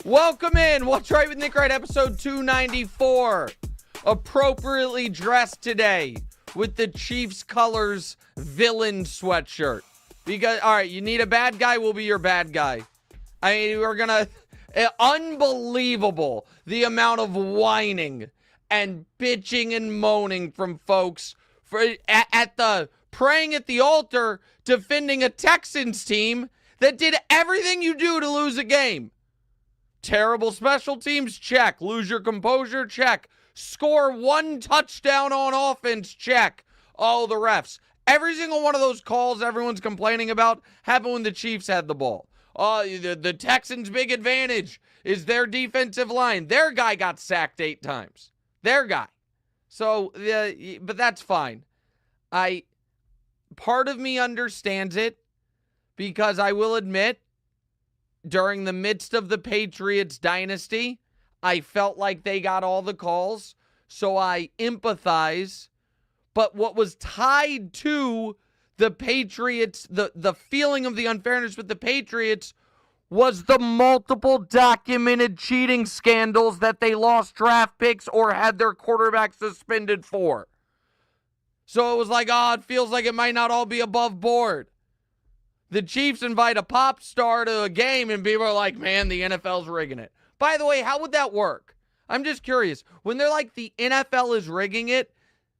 Welcome in. What's Right with Nick Wright, episode 294. Appropriately dressed today with the Chiefs colors villain sweatshirt. Because, all right, you need a bad guy, we'll be your bad guy. I mean, we're going to... Unbelievable the amount of whining and bitching and moaning from folks at the praying at the altar defending a Texans team that did everything you do to lose a game. Terrible special teams, check. Lose your composure, check. Score one touchdown on offense, check. Oh, the refs. Every single one of those calls everyone's complaining about happened when the Chiefs had the ball. The Texans' big advantage is their defensive line. Their guy got sacked 8 times. Their guy. So, but that's fine. Part of me understands it because I will admit, during the midst of the Patriots dynasty, I felt like they got all the calls, so I empathize. But what was tied to the Patriots, the feeling of the unfairness with the Patriots, was the multiple documented cheating scandals that they lost draft picks or had their quarterback suspended for. So it was like, it feels like it might not all be above board. The Chiefs invite a pop star to a game and people are like, man, the NFL's rigging it. By the way, how would that work? I'm just curious. When they're like, the NFL is rigging it,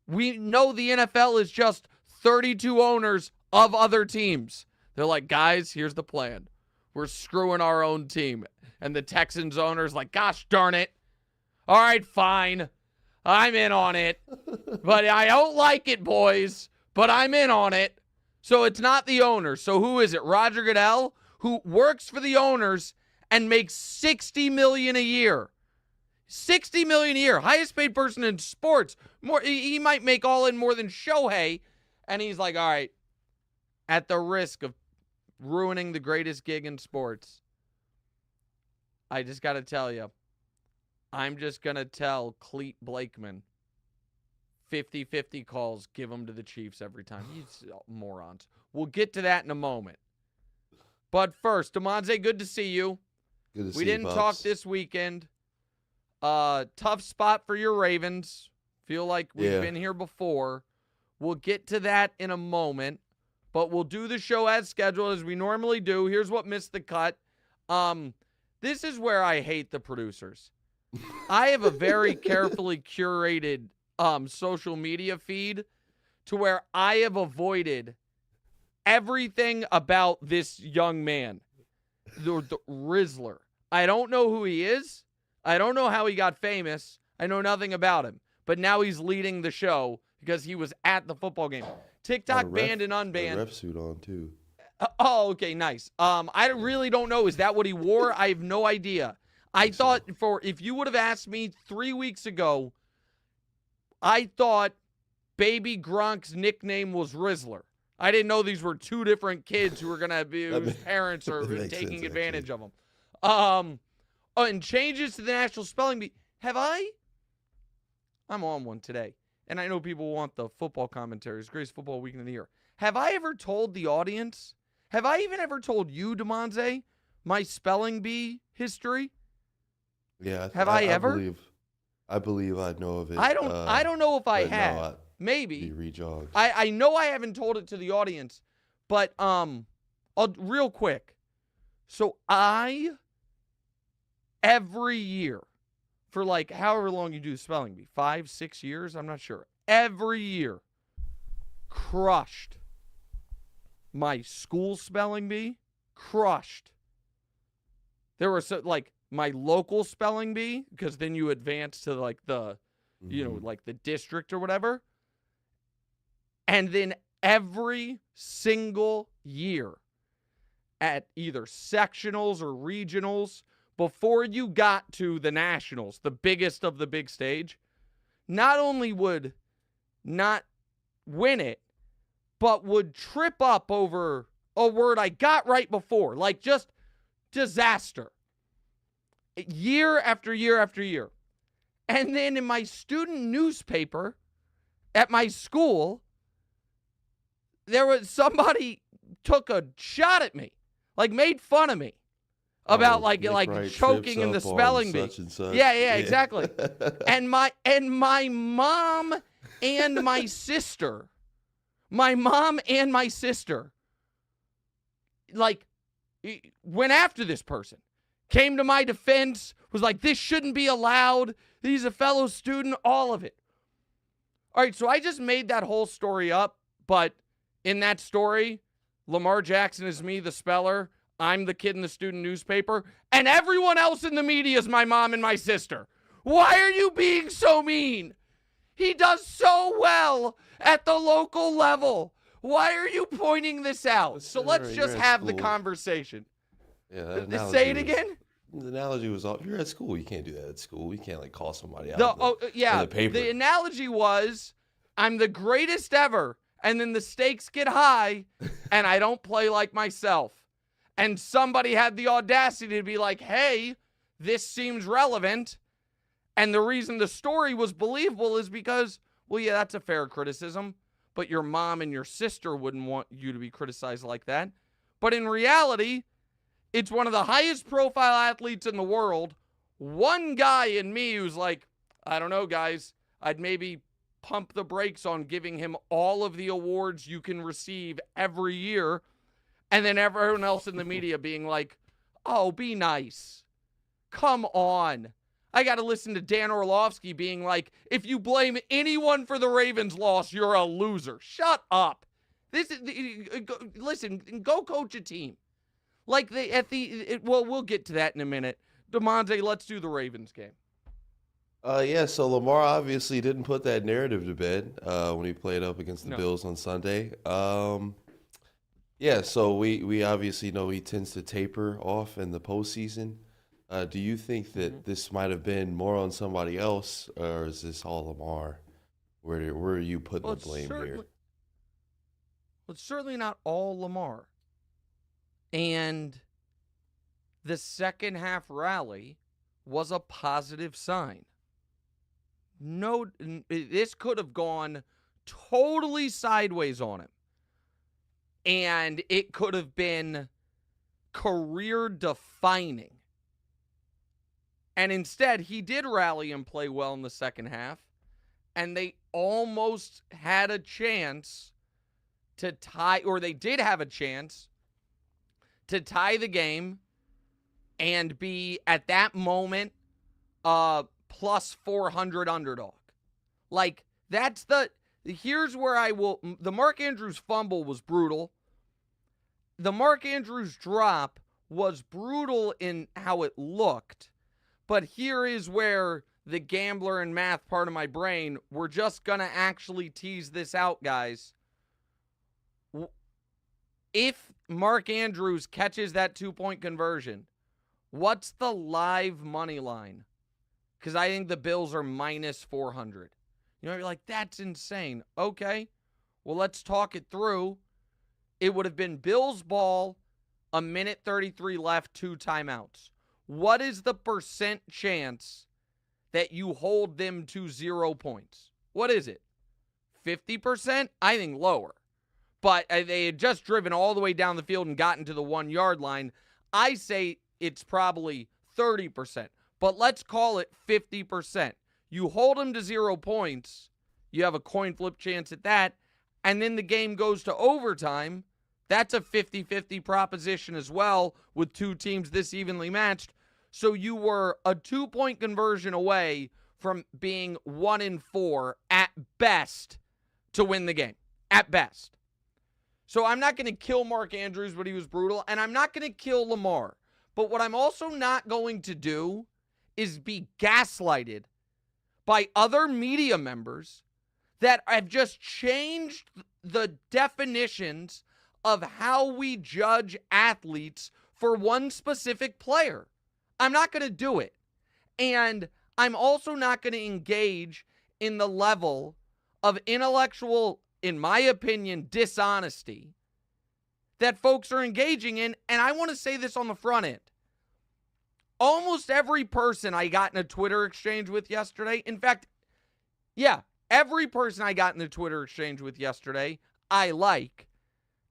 we know the NFL is just 32 owners of other teams. They're like, guys, here's the plan. We're screwing our own team. And the Texans owner's like, gosh darn it. All right, fine. I'm in on it. But I don't like it, boys. But I'm in on it. So it's not the owner. So who is it? Roger Goodell, who works for the owners and makes $60 million a year. $60 million a year. Highest paid person in sports. He might make all in more than Shohei. And he's like, all right, at the risk of ruining the greatest gig in sports, I just got to tell you, I'm just going to tell Cleet Blakeman, 50-50 calls, give them to the Chiefs every time. You morons. We'll get to that in a moment. But first, Damonza, good to see you. Good to see we you, didn't Pops. talk this weekend. Tough spot for your Ravens. Feel like we've been here before. We'll get to that in a moment. But we'll do the show as scheduled as we normally do. Here's what missed the cut. This is where I hate the producers. I have a very carefully curated social media feed to where I have avoided everything about this young man, the Rizzler. I don't know who he is. I don't know how he got famous. I know nothing about him. But now he's leading the show because he was at the football game. TikTok banned and unbanned. Ref suit on too. Oh, okay, nice. I really don't know. Is that what he wore? I have no idea. I thought if you would have asked me 3 weeks ago, I thought Baby Gronk's nickname was Rizzler. I didn't know these were two different kids who were going to be whose parents are taking advantage of them. And changes to the National Spelling Bee. I'm on one today. And I know people want the football commentaries, greatest football weekend of the year. Have I ever told the audience? Have I even ever told you, Damonza, my spelling bee history? Yeah. I believe I know of it. I don't know if I have. No, maybe. Rejogged. I know I haven't told it to the audience, but I'll real quick. So every year, for like however long you do the spelling bee, 5-6 years, I'm not sure. Every year, crushed my school spelling bee. Crushed. There were my local spelling bee, because then you advance to like the, like the district or whatever. And then every single year at either sectionals or regionals, before you got to the nationals, the biggest of the big stage, not only would not win it, but would trip up over a word I got right before. Like, just disaster. Year after year after year. And then in my student newspaper at my school, there was somebody took a shot at me, like made fun of me. about Oh, like Nick like Wright choking trips in the up on spelling bee. such and such. Yeah, exactly. And my mom and my sister, like went after this person, came to my defense, was like, this shouldn't be allowed. He's a fellow student, all of it. All right, so I just made that whole story up, but in that story, Lamar Jackson is me, the speller. I'm the kid in the student newspaper, and everyone else in the media is my mom and my sister. Why are you being so mean? He does so well at the local level. Why are you pointing this out? So let's just have the conversation. Yeah, Say it again? The analogy was, if you're at school, you can't do that at school. You can't, like, call somebody out the paper. The analogy was, I'm the greatest ever, and then the stakes get high, and I don't play like myself. And somebody had the audacity to be like, hey, this seems relevant. And the reason the story was believable is because, well, yeah, that's a fair criticism, but your mom and your sister wouldn't want you to be criticized like that. But in reality, it's one of the highest profile athletes in the world. One guy in me who's like, I don't know, guys, I'd maybe pump the brakes on giving him all of the awards you can receive every year. And then everyone else in the media being like, oh, be nice. Come on. I got to listen to Dan Orlovsky being like, if you blame anyone for the Ravens' loss, you're a loser. Shut up. Listen, go coach a team. Like we'll get to that in a minute. Damonza, let's do the Ravens game. So Lamar obviously didn't put that narrative to bed when he played up against the Bills on Sunday. So we obviously know he tends to taper off in the postseason. Do you think that this might have been more on somebody else, or is this all Lamar? Where are you putting the blame here? Well, it's certainly not all Lamar. And the second half rally was a positive sign. No, this could have gone totally sideways on him. And it could have been career defining. And instead, he did rally and play well in the second half. And they almost had a chance to tie, or they did have a chance to tie the game and be, at that moment, plus 400 underdog. Like, here's where the Mark Andrews fumble was brutal. The Mark Andrews drop was brutal in how it looked. But here is where the gambler and math part of my brain, we're just going to actually tease this out, guys. If Mark Andrews catches that 2-point conversion, what's the live money line? Because I think the Bills are minus 400. You're like, that's insane. Okay, well, let's talk it through. It would have been Bills ball, 1:33 left, 2 timeouts. What is the percent chance that you hold them to 0 points? What is it? 50%? I think lower. But they had just driven all the way down the field and gotten to the 1-yard line. I say it's probably 30%. But let's call it 50%. You hold them to 0 points. You have a coin flip chance at that. And then the game goes to overtime. That's a 50-50 proposition as well with 2 teams this evenly matched. So you were a 2-point conversion away from being 1-4 at best to win the game. At best. So I'm not going to kill Mark Andrews, but he was brutal. And I'm not going to kill Lamar. But what I'm also not going to do is be gaslighted by other media members that have just changed the definitions of how we judge athletes for one specific player. I'm not going to do it. And I'm also not going to engage in the level of intellectual, in my opinion, dishonesty that folks are engaging in. And I want to say this on the front end. Almost every person I got in a Twitter exchange with yesterday, in fact, every person I got in the Twitter exchange with yesterday, I like.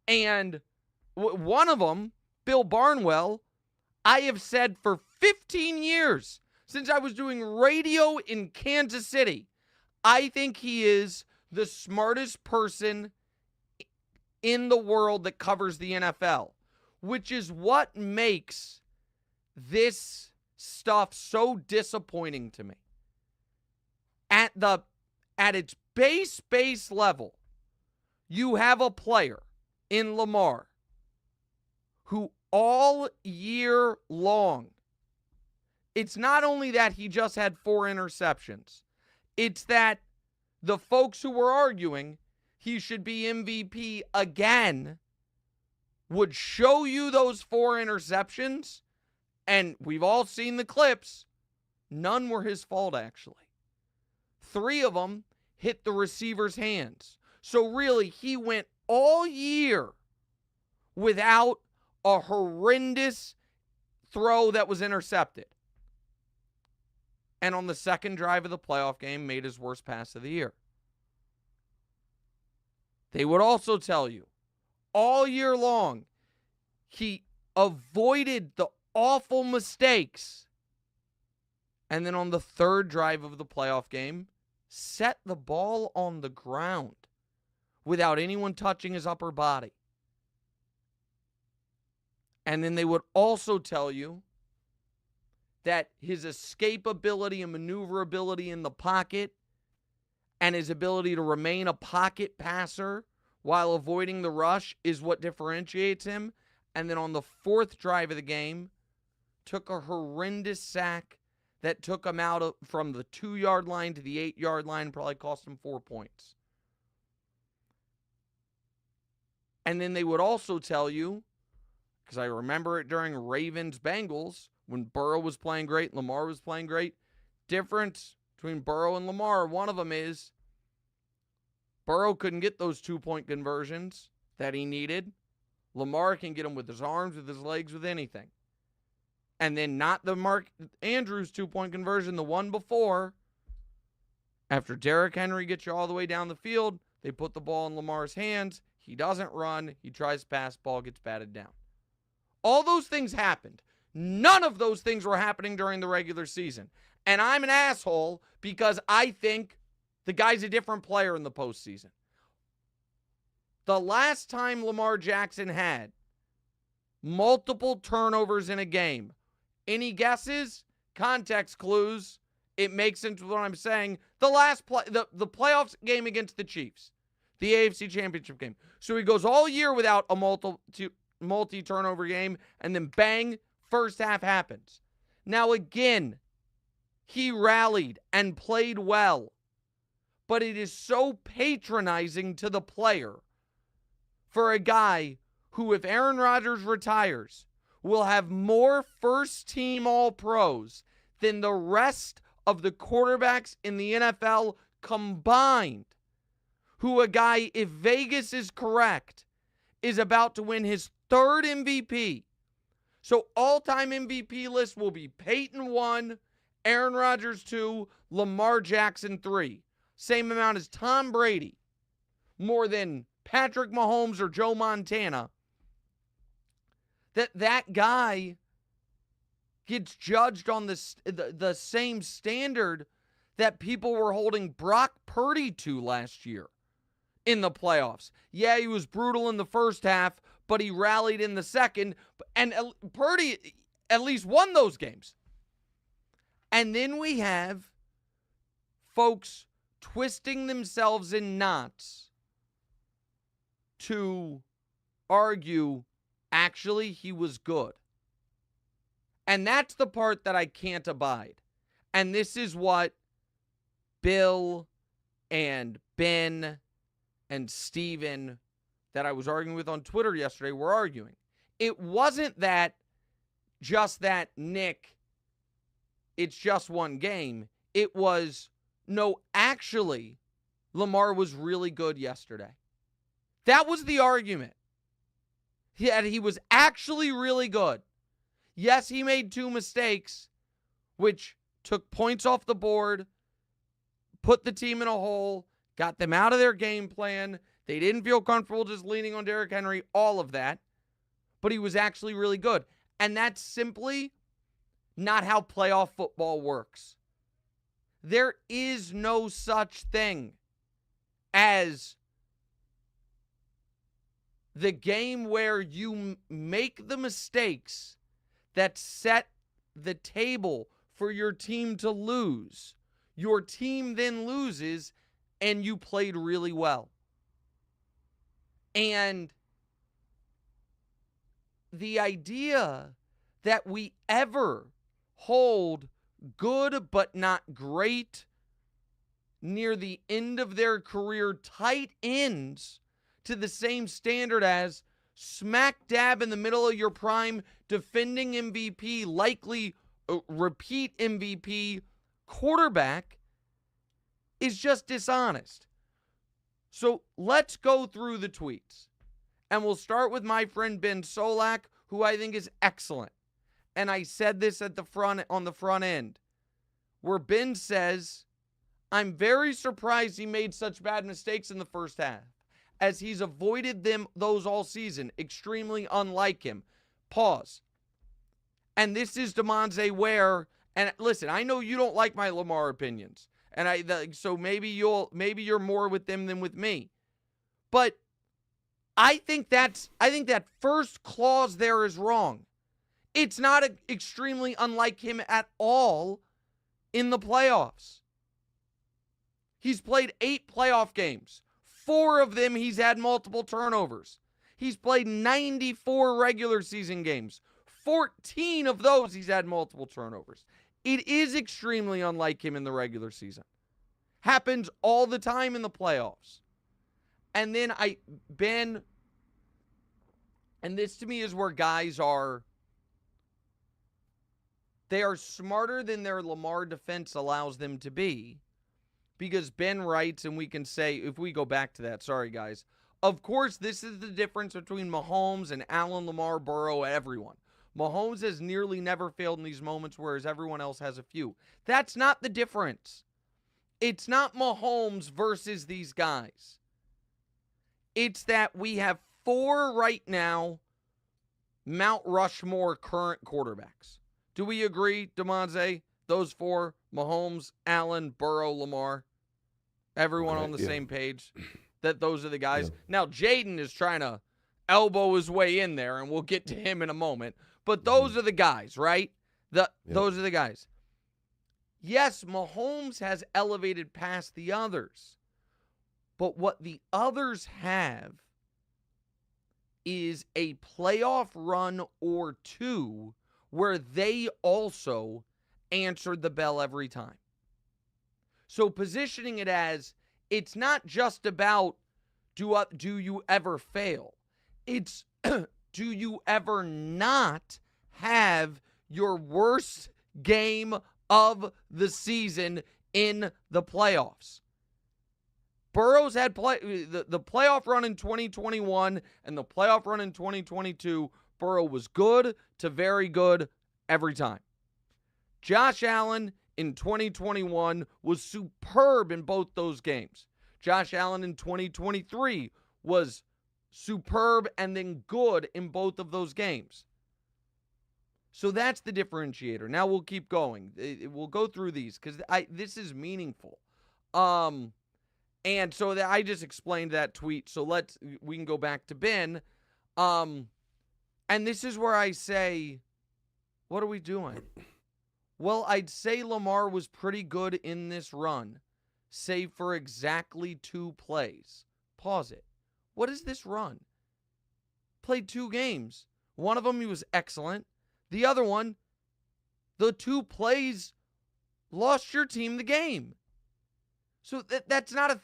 And one of them, Bill Barnwell, I have said for 15 years, since I was doing radio in Kansas City, I think he is the smartest person in the world that covers the NFL, which is what makes this stuff so disappointing to me. At its base level, you have a player in Lamar who all year long, it's not only that he just had 4 interceptions, it's that the folks who were arguing he should be MVP again would show you those 4 interceptions, and we've all seen the clips. None were his fault, actually. 3 of them hit the receiver's hands. So really, he went all year without a horrendous throw that was intercepted. And on the second drive of the playoff game, made his worst pass of the year. They would also tell you, all year long, he avoided the awful mistakes. And then on the third drive of the playoff game, set the ball on the ground without anyone touching his upper body. And then they would also tell you that his escapability and maneuverability in the pocket and his ability to remain a pocket passer while avoiding the rush is what differentiates him. And then on the fourth drive of the game, took a horrendous sack that took him out from the 2-yard line to the 8-yard line, probably cost him 4 points. And then they would also tell you, because I remember it during Ravens-Bengals, when Burrow was playing great, Lamar was playing great. Difference between Burrow and Lamar, one of them is Burrow couldn't get those 2-point conversions that he needed. Lamar can get them with his arms, with his legs, with anything. And then not the Mark Andrews 2-point conversion, the one before. After Derrick Henry gets you all the way down the field, they put the ball in Lamar's hands. He doesn't run. He tries to pass, ball gets batted down. All those things happened. None of those things were happening during the regular season. And I'm an asshole because I think the guy's a different player in the postseason. The last time Lamar Jackson had multiple turnovers in a game, any guesses? Context clues. It makes sense with what I'm saying. The last the playoffs game against the Chiefs, the AFC Championship game. So he goes all year without a multi-turnover game, and then bang, first half happens. Now again, he rallied and played well, but it is so patronizing to the player for a guy who, if Aaron Rodgers retires, will have more first-team All-Pros than the rest of the quarterbacks in the NFL combined, who a guy, if Vegas is correct, is about to win his 3rd MVP. So all-time MVP list will be Peyton 1, Aaron Rodgers 2, Lamar Jackson 3. Same amount as Tom Brady. More than Patrick Mahomes or Joe Montana. That guy gets judged on the same standard that people were holding Brock Purdy to last year in the playoffs. Yeah, he was brutal in the first half, but he rallied in the second, and Purdy at least won those games. And then we have folks twisting themselves in knots to argue, actually, he was good. And that's the part that I can't abide. And this is what Bill and Ben and Steven that I was arguing with on Twitter yesterday were arguing. It wasn't that just that, Nick, it's just one game. It was, no, actually, Lamar was really good yesterday. That was the argument. He was actually really good. Yes, he made 2 mistakes, which took points off the board, put the team in a hole, got them out of their game plan. They didn't feel comfortable just leaning on Derrick Henry, all of that. But he was actually really good. And that's simply not how playoff football works. There is no such thing as the game where you make the mistakes that set the table for your team to lose. Your team then loses, and you played really well. And the idea that we ever hold good but not great near the end of their career tight ends to the same standard as smack dab in the middle of your prime, defending MVP, likely repeat MVP quarterback is just dishonest. So let's go through the tweets. And we'll start with my friend Ben Solak, who I think is excellent. And I said this on the front end, where Ben says, I'm very surprised he made such bad mistakes in the first half, as he's avoided those all season. Extremely unlike him. Pause. And this is Damonza Ware. And listen, I know you don't like my Lamar opinions. And so maybe you're more with them than with me. But I think that first clause there is wrong. It's not extremely unlike him at all in the playoffs. He's played 8 playoff games. 4 of them he's had multiple turnovers. He's played 94 regular season games. 14 of those he's had multiple turnovers. It is extremely unlike him in the regular season. Happens all the time in the playoffs. And then Ben, and this to me is where guys they are smarter than their Lamar defense allows them to be. Because Ben writes, and we can say, if we go back to that, sorry guys, of course this is the difference between Mahomes and Allen, Lamar, Burrow, everyone. Mahomes has nearly never failed in these moments, whereas everyone else has a few. That's not the difference. It's not Mahomes versus these guys. It's that we have 4 right now Mount Rushmore current quarterbacks. Do we agree, Damonza? Those 4, Mahomes, Allen, Burrow, Lamar, everyone on the same page, that those are the guys. Yeah. Now, Jayden is trying to elbow his way in there, and we'll get to him in a moment. But those are the guys, right? Those are the guys. Yes, Mahomes has elevated past the others. But what the others have is a playoff run or 2 where they also answered the bell every time. So positioning it as, it's not just about do you ever fail. It's do you ever not have your worst game of the season in the playoffs? Burrow's had the playoff run in 2021 and the playoff run in 2022. Burrow was good to very good every time. Josh Allen in 2021 was superb in both those games. Josh Allen in 2023 was superb and then good in both of those games. So that's the differentiator. Now we'll keep going. We'll go through these because this is meaningful. And so I just explained that tweet. So we can go back to Ben. And this is where I say, what are we doing? Well, I'd say Lamar was pretty good in this run, save for exactly 2 plays. Pause it. What is this run? Played 2 games. One of them he was excellent. The other one, the 2 plays lost your team the game. So that's not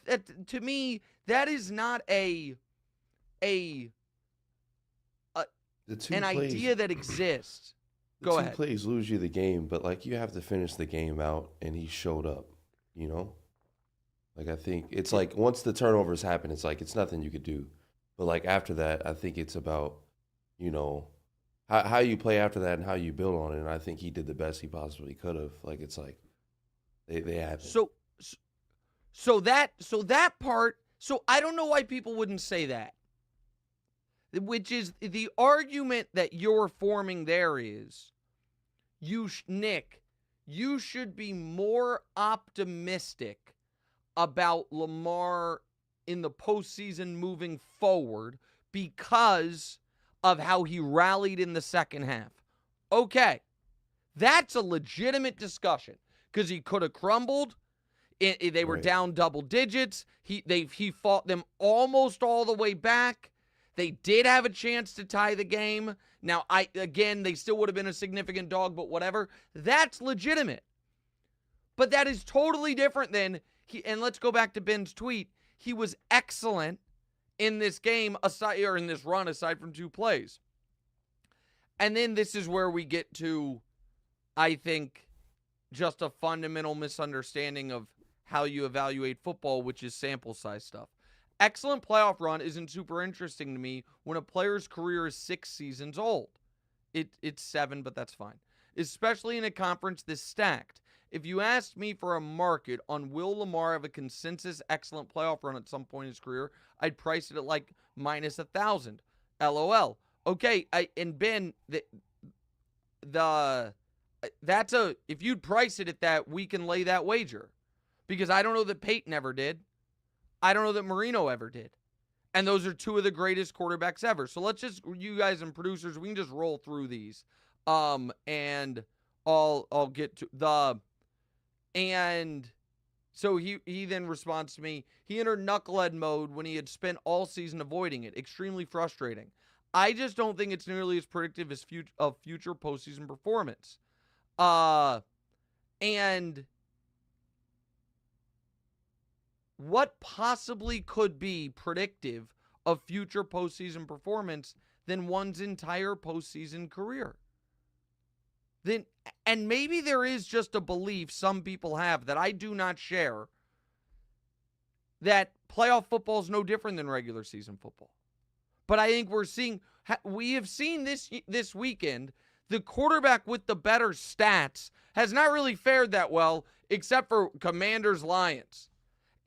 to me, that is not an idea that exists. Go ahead. 2 plays lose you the game, but like you have to finish the game out, and he showed up, you know? Like I think it's like once the turnovers happen, it's like it's nothing you could do. But like after that, I think it's about, you know, how you play after that and how you build on it. And I think he did the best he possibly could have. Like it's like they happen. So that part, so I don't know why people wouldn't say that. which is the argument that you're forming there is, Nick, you should be more optimistic about Lamar in the postseason moving forward because of how he rallied in the second half. Okay, that's a legitimate discussion because he could have crumbled. They were down double digits. He fought them almost all the way back. They did have a chance to tie the game. Now, they still would have been a significant dog, but whatever. That's legitimate. But that is totally different than, and let's go back to Ben's tweet. He was excellent in this game, in this run, aside from 2 plays. And then this is where we get to, I think, just a fundamental misunderstanding of how you evaluate football, which is sample size stuff. Excellent playoff run isn't super interesting to me when a player's career is 6 seasons old. It's 7, but that's fine. Especially in a conference this stacked. If you asked me for a market on will Lamar have a consensus excellent playoff run at some point in his career, I'd price it at like minus 1,000. LOL. Okay, and Ben, if you'd price it at that, we can lay that wager. Because I don't know that Peyton ever did. I don't know that Marino ever did. And those are 2 of the greatest quarterbacks ever. So let's just, you guys and producers, we can just roll through these. And I'll get to and so he then responds to me, he entered knucklehead mode when he had spent all season avoiding it. Extremely frustrating. I just don't think it's nearly as predictive as future postseason performance. And what possibly could be predictive of future postseason performance than one's entire postseason career? And maybe there is just a belief some people have that I do not share, that playoff football is no different than regular season football. But I think we have seen this weekend, the quarterback with the better stats has not really fared that well, except for Commanders-Lions.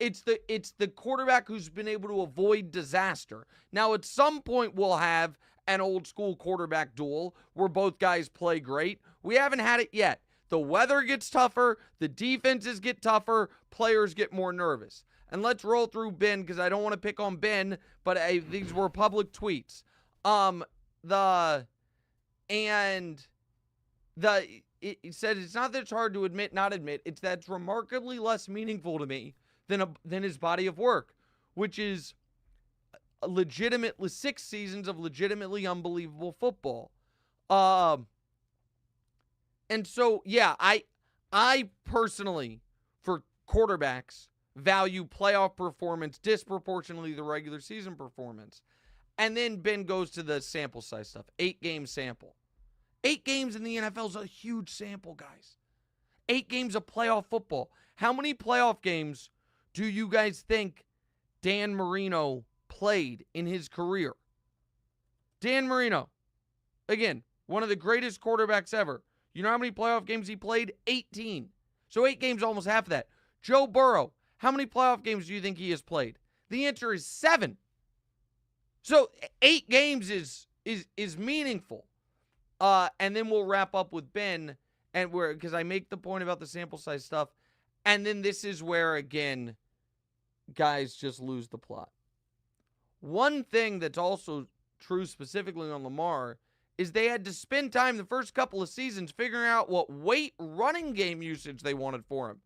It's the quarterback who's been able to avoid disaster. Now, at some point, we'll have an old school quarterback duel where both guys play great. We haven't had it yet. The weather gets tougher. The defenses get tougher. Players get more nervous. And let's roll through Ben because I don't want to pick on Ben, but these were public tweets. It said it's not that it's hard to not admit. It's that it's remarkably less meaningful to me than his body of work, which is legitimately 6 seasons of legitimately unbelievable football. And so, yeah, I personally, for quarterbacks, value playoff performance disproportionately the regular season performance. And then Ben goes to the sample size stuff. 8-game sample. 8 games in the NFL is a huge sample, guys. 8 games of playoff football. How many playoff games do you guys think Dan Marino played in his career? Dan Marino, again, one of the greatest quarterbacks ever. You know how many playoff games he played? 18. So 8 games, almost half of that. Joe Burrow, how many playoff games do you think he has played? The answer is 7. So 8 games is meaningful. And then we'll wrap up with Ben, and because I make the point about the sample size stuff, and then this is where, again, guys just lose the plot. One thing that's also true specifically on Lamar is they had to spend time the first couple of seasons figuring out what weight running game usage they wanted for him.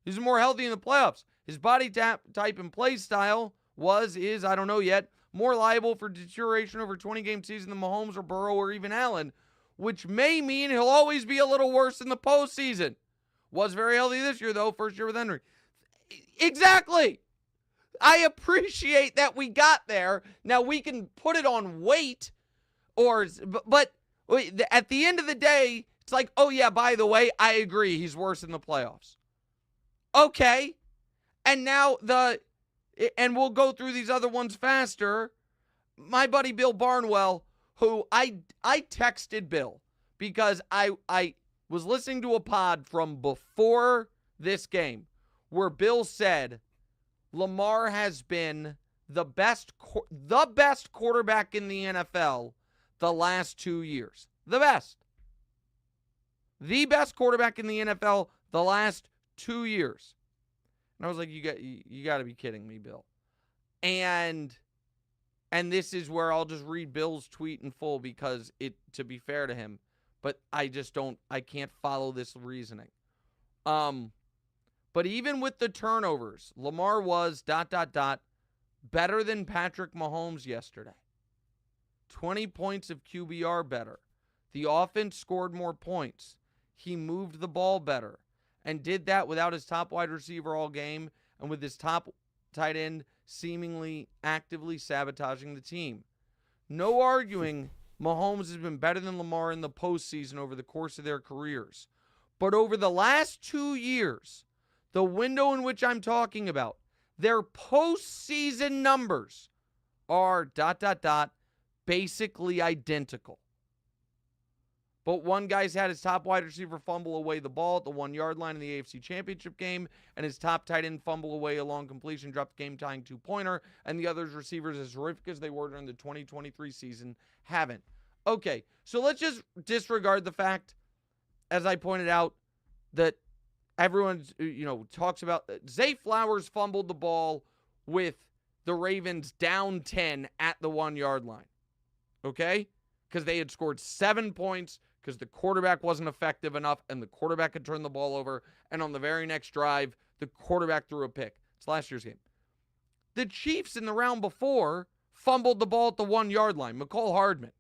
He's more healthy in the playoffs. His body type and play style is, I don't know yet, more liable for deterioration over a 20-game season than Mahomes or Burrow or even Allen, which may mean he'll always be a little worse in the postseason. Was very healthy this year, though, first year with Henry. Exactly. I appreciate that we got there. Now, we can put it on weight, but at the end of the day, it's like, oh, yeah, by the way, I agree, he's worse in the playoffs. Okay. And now and we'll go through these other ones faster. My buddy Bill Barnwell, who I texted Bill because I was listening to a pod from before this game where Bill said Lamar has been the best quarterback in the NFL the last 2 years. The best quarterback in the NFL the last 2 years. And I was like, you got to be kidding me, Bill. And this is where I'll just read Bill's tweet in full because to be fair to him, but I can't follow this reasoning. But even with the turnovers, Lamar was ... better than Patrick Mahomes yesterday. 20 points of QBR better. The offense scored more points. He moved the ball better and did that without his top wide receiver all game and with his top tight end seemingly actively sabotaging the team. No arguing Mahomes has been better than Lamar in the postseason over the course of their careers. But over the last 2 years, the window in which I'm talking about, their postseason numbers are ... basically identical. But one guy's had his top wide receiver fumble away the ball at the 1-yard line in the AFC Championship game, and his top tight end fumble away a long completion, dropped game-tying 2-pointer, and the other's receivers, as horrific as they were during the 2023 season, haven't. Okay, so let's just disregard the fact, as I pointed out, that everyone talks about Zay Flowers fumbled the ball with the Ravens down 10 at the 1-yard line. Okay? Because they had scored 7 points because the quarterback wasn't effective enough and the quarterback had turned the ball over. And on the very next drive, the quarterback threw a pick. It's last year's game. The Chiefs in the round before fumbled the ball at the 1-yard line. McCall Hardman.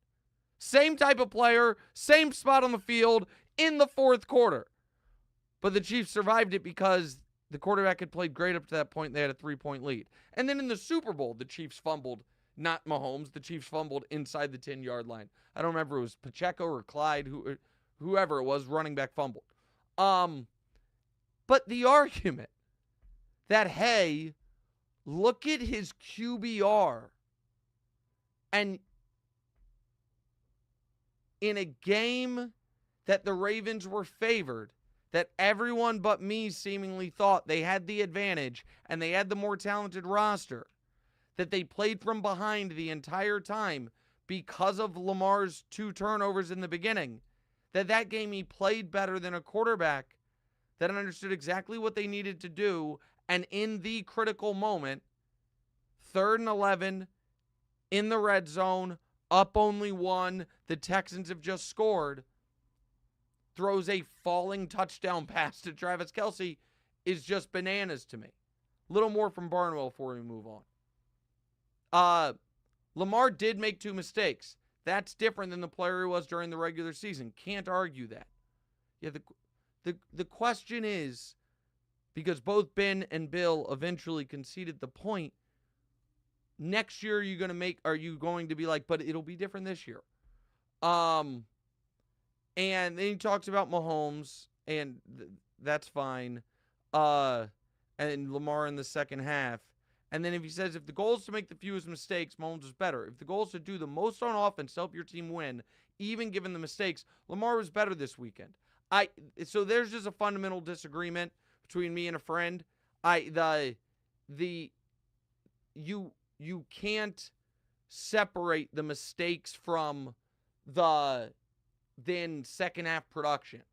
Same type of player, same spot on the field in the fourth quarter. But the Chiefs survived it because the quarterback had played great up to that point. They had a 3-point lead. And then in the Super Bowl, the Chiefs fumbled. Not Mahomes. The Chiefs fumbled inside the 10-yard line. I don't remember if it was Pacheco or Clyde, whoever it was, running back fumbled. But the argument that, hey, look at his QBR, and in a game that the Ravens were favored, that everyone but me seemingly thought they had the advantage and they had the more talented roster, that they played from behind the entire time because of Lamar's 2 turnovers in the beginning, that game he played better than a quarterback that understood exactly what they needed to do, and in the critical moment, 3rd and 11, in the red zone, up only 1, the Texans have just scored, throws a falling touchdown pass to Travis Kelce is just bananas to me. A little more from Barnwell before we move on. Lamar did make 2 mistakes. That's different than the player he was during the regular season. Can't argue that. Yeah, the question is, because both Ben and Bill eventually conceded the point, next year are you going to be like, but it'll be different this year? And then he talks about Mahomes, and that's fine. And Lamar in the second half. And then if he says, if the goal is to make the fewest mistakes, Mahomes is better. If the goal is to do the most on offense to help your team win, even given the mistakes, Lamar was better this weekend. So there's just a fundamental disagreement between me and a friend. You can't separate the mistakes from the then second half production.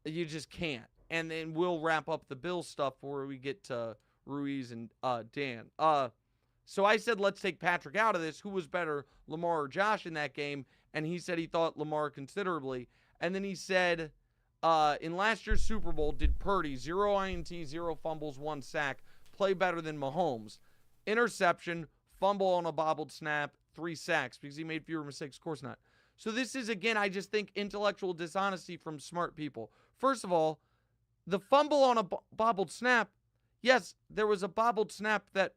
You just can't. And then we'll wrap up the Bill stuff before we get to Ruiz and Dan. So I said, let's take Patrick out of this. Who was better, Lamar or Josh in that game? And he said he thought Lamar considerably. And then he said, in last year's Super Bowl, did Purdy, 0 INT, 0 fumbles, 1 sack, play better than Mahomes? Interception, fumble on a bobbled snap, 3 sacks because he made fewer mistakes. Of course not. So this is, again, I just think intellectual dishonesty from smart people. First of all, the fumble on a bobbled snap, yes, there was a bobbled snap that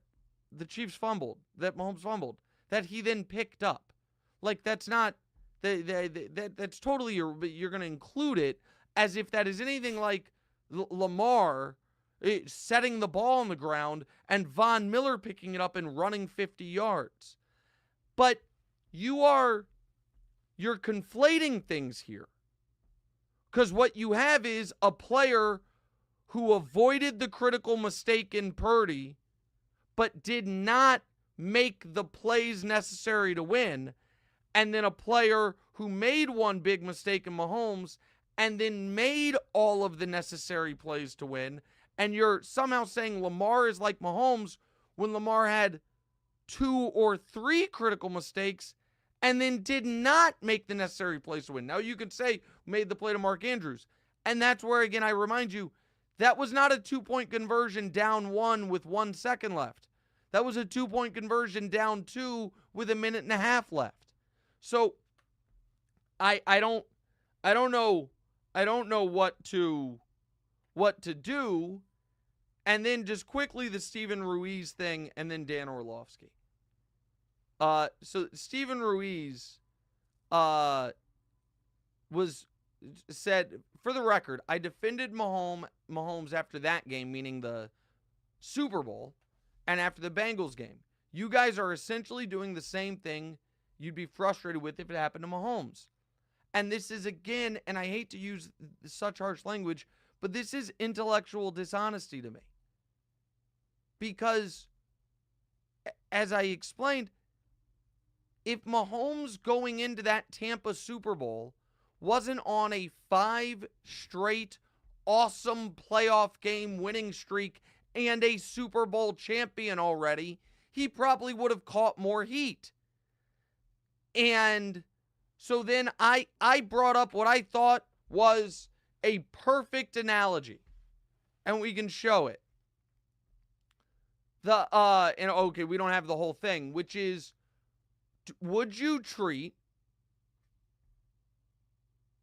the Chiefs fumbled, that Mahomes fumbled, that he then picked up. Like, that's not, that's totally, you're going to include it as if that is anything like Lamar setting the ball on the ground and Von Miller picking it up and running 50 yards. But you're conflating things here. Because what you have is a player who avoided the critical mistake in Purdy, but did not make the plays necessary to win, and then a player who made one big mistake in Mahomes and then made all of the necessary plays to win, and you're somehow saying Lamar is like Mahomes when Lamar had 2 or 3 critical mistakes and then did not make the necessary plays to win. Now you can say made the play to Mark Andrews, and that's where, again, I remind you, that was not a 2-point conversion down 1 with 1 second left. That was a 2-point conversion down 2 with a minute and a half left. So I don't know what to do. And then just quickly the Steven Ruiz thing, and then Dan Orlovsky. So Steven Ruiz was said, for the record, I defended Mahomes after that game, meaning the Super Bowl, and after the Bengals game. You guys are essentially doing the same thing you'd be frustrated with if it happened to Mahomes. And this is, again, and I hate to use such harsh language, but this is intellectual dishonesty to me. Because, as I explained, if Mahomes going into that Tampa Super Bowl wasn't on a 5 straight awesome playoff game winning streak and a Super Bowl champion already, he probably would have caught more heat. And so then I brought up what I thought was a perfect analogy, and we can show it. And okay, we don't have the whole thing, which is, would you treat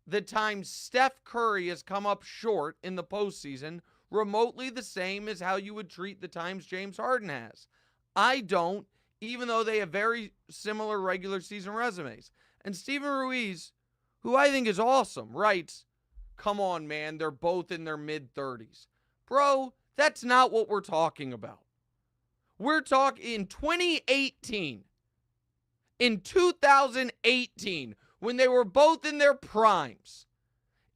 the time Steph Curry has come up short in the postseason remotely the same as how you would treat the times James Harden has? I don't, even though they have very similar regular season resumes. And Steven Ruiz, who I think is awesome, writes, come on, man, they're both in their mid-30s. Bro, that's not what we're talking about. We're talking in 2018. In 2018, when they were both in their primes,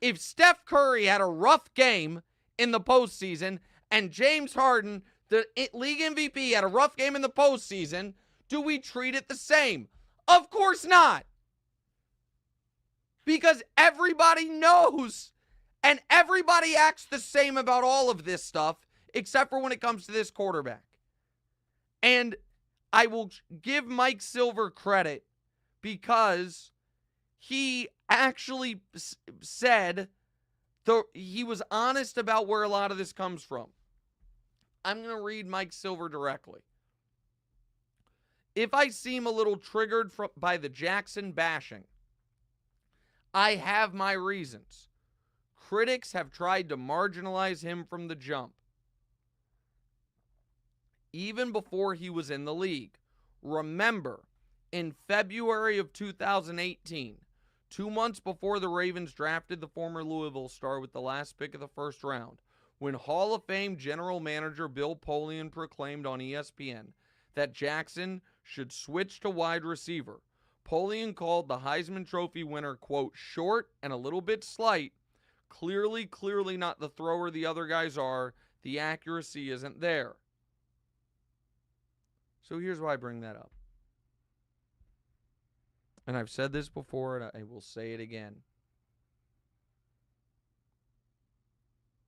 if Steph Curry had a rough game in the postseason and James Harden, the league MVP, had a rough game in the postseason, do we treat it the same? Of course not. Because everybody knows and everybody acts the same about all of this stuff, except for when it comes to this quarterback. And I will give Mike Silver credit because he actually said he was honest about where a lot of this comes from. I'm going to read Mike Silver directly. If I seem a little triggered by the Jackson bashing, I have my reasons. Critics have tried to marginalize him from the jump, even before he was in the league. Remember, in February of 2018, 2 months before the Ravens drafted the former Louisville star with the last pick of the first round, when Hall of Fame general manager Bill Polian proclaimed on ESPN that Jackson should switch to wide receiver, Polian called the Heisman Trophy winner, quote, short and a little bit slight. Clearly not the thrower the other guys are. The accuracy isn't there. So here's why I bring that up. And I've said this before, and I will say it again.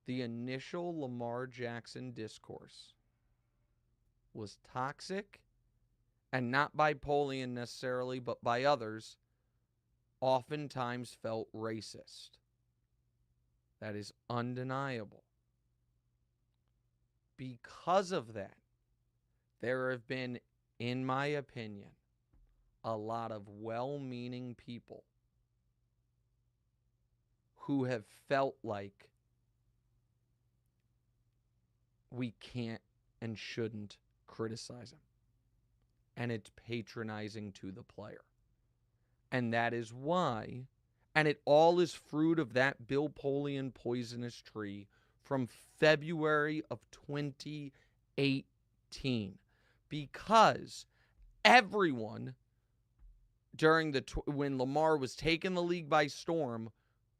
The initial Lamar Jackson discourse was toxic, and not by Polian necessarily, but by others, oftentimes felt racist. That is undeniable. Because of that, there have been, in my opinion, a lot of well-meaning people who have felt like we can't and shouldn't criticize him. And it's patronizing to the player. And that is why, and it all is fruit of that Bill Polian poisonous tree from February of 2018. Because everyone, during when Lamar was taking the league by storm,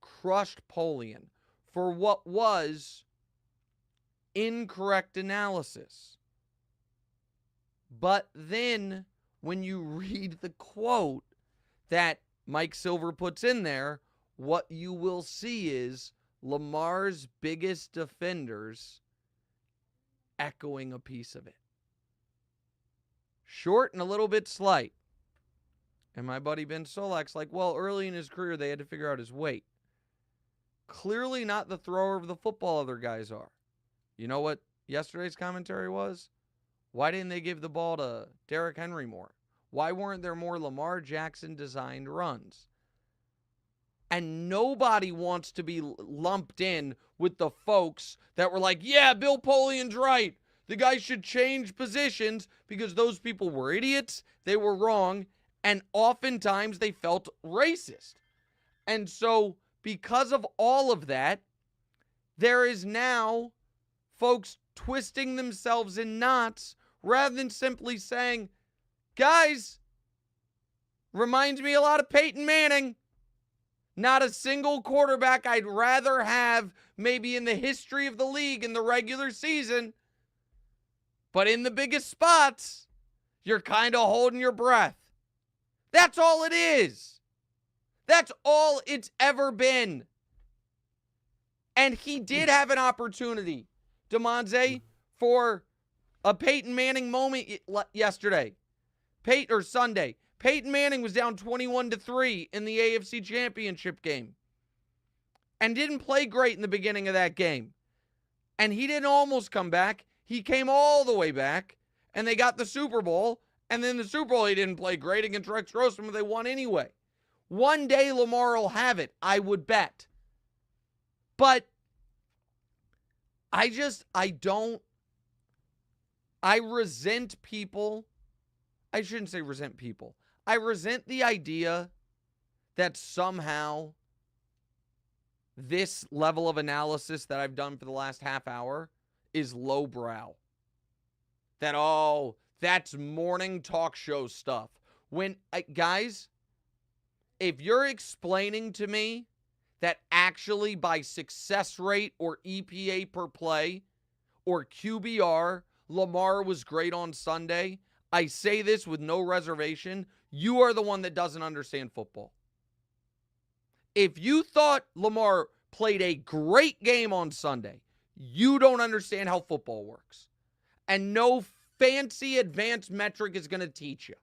crushed Polian for what was incorrect analysis. But then when you read the quote that Mike Silver puts in there, what you will see is Lamar's biggest defenders echoing a piece of it. Short and a little bit slight. And my buddy Ben Solak's like, well, early in his career, they had to figure out his weight. Clearly not the thrower of the football other guys are. You know what yesterday's commentary was? Why didn't they give the ball to Derrick Henry more? Why weren't there more Lamar Jackson designed runs? And nobody wants to be lumped in with the folks that were like, yeah, Bill Polian's right. The guy should change positions, because those people were idiots. They were wrong. And oftentimes they felt racist. And so because of all of that, there is now folks twisting themselves in knots rather than simply saying, guys, reminds me a lot of Peyton Manning. Not a single quarterback I'd rather have maybe in the history of the league in the regular season. But in the biggest spots, you're kind of holding your breath. That's all it is. That's all it's ever been. And he did have an opportunity, Damonza, for a Peyton Manning moment yesterday. Sunday. Peyton Manning was down 21-3 in the AFC Championship game and didn't play great in the beginning of that game. And he didn't almost come back. He came all the way back, and they got the Super Bowl. And then the Super Bowl, he didn't play great against Rex Grossman, but they won anyway. One day Lamar will have it, I would bet. But I resent people. I shouldn't say resent people. I resent the idea that somehow this level of analysis that I've done for the last half hour is lowbrow. That, oh, that's morning talk show stuff. When, guys, if you're explaining to me that actually by success rate or EPA per play or QBR, Lamar was great on Sunday, I say this with no reservation, you are the one that doesn't understand football. If you thought Lamar played a great game on Sunday, you don't understand how football works. And no fancy advanced metric is going to teach you.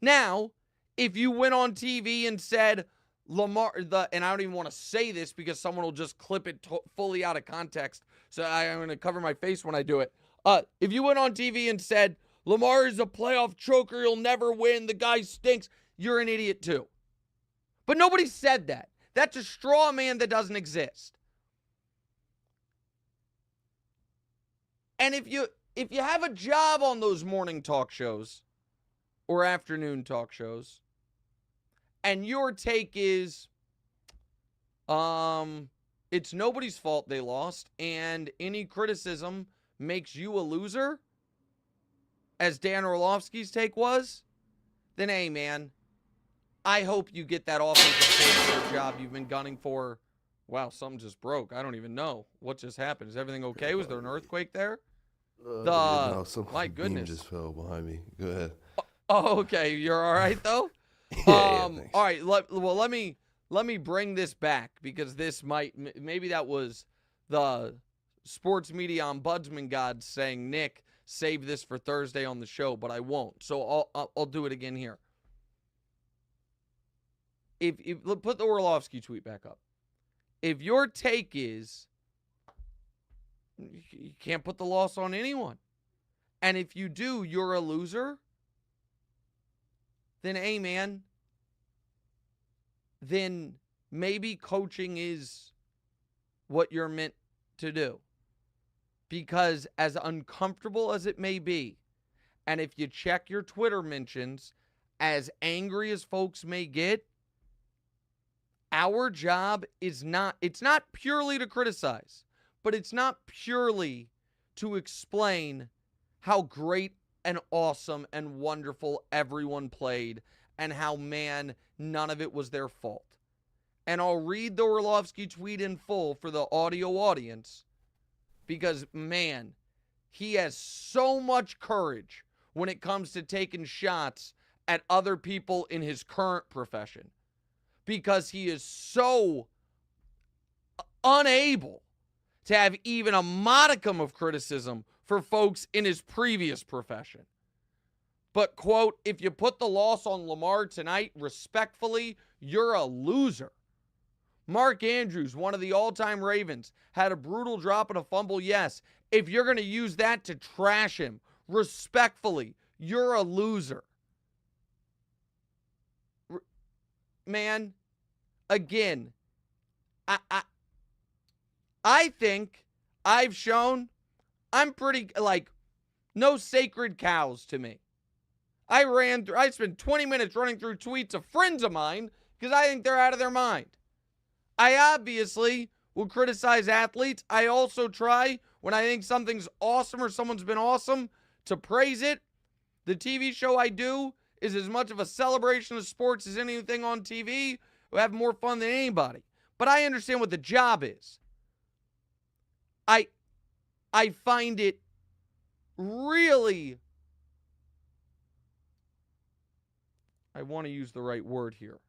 Now, if you went on TV and said Lamar, and I don't even want to say this because someone will just clip it fully out of context, so I'm going to cover my face when I do it. If you went on TV and said, Lamar is a playoff choker, he'll never win, the guy stinks, you're an idiot too. But nobody said that. That's a straw man that doesn't exist. And if you have a job on those morning talk shows or afternoon talk shows, and your take is, it's nobody's fault they lost, and any criticism makes you a loser, as Dan Orlovsky's take was, then hey, man, I hope you get that offensive coordinator job you've been gunning for. Wow, something just broke. I don't even know what just happened. Is everything okay? Was there an earthquake there? No, my goodness, beam just fell behind me. Go ahead. Oh, okay. You're all right though. Yeah, all right. Let me bring this back, because this maybe that was the sports media ombudsman god saying, Nick, save this for Thursday on the show, but I won't. So I'll do it again here. If put the Orlovsky tweet back up. If your take is you can't put the loss on anyone, and if you do, you're a loser, then hey, man, then maybe coaching is what you're meant to do. Because as uncomfortable as it may be, and if you check your Twitter mentions, as angry as folks may get, our job is it's not purely to criticize, but it's not purely to explain how great and awesome and wonderful everyone played and how, man, none of it was their fault. And I'll read the Orlovsky tweet in full for the audio audience, because, man, he has so much courage when it comes to taking shots at other people in his current profession, because he is so unable to have even a modicum of criticism for folks in his previous profession. But, quote, if you put the loss on Lamar tonight, respectfully, you're a loser. Mark Andrews, one of the all-time Ravens, had a brutal drop and a fumble, yes. If you're going to use that to trash him, respectfully, you're a loser. Man, again, I think I've shown I'm pretty, no sacred cows to me. I spent 20 minutes running through tweets of friends of mine because I think they're out of their mind. I obviously will criticize athletes. I also try, when I think something's awesome or someone's been awesome, to praise it. The TV show I do is as much of a celebration of sports as anything on TV. We have more fun than anybody. But I understand what the job is. I find it really, I want to use the right word here,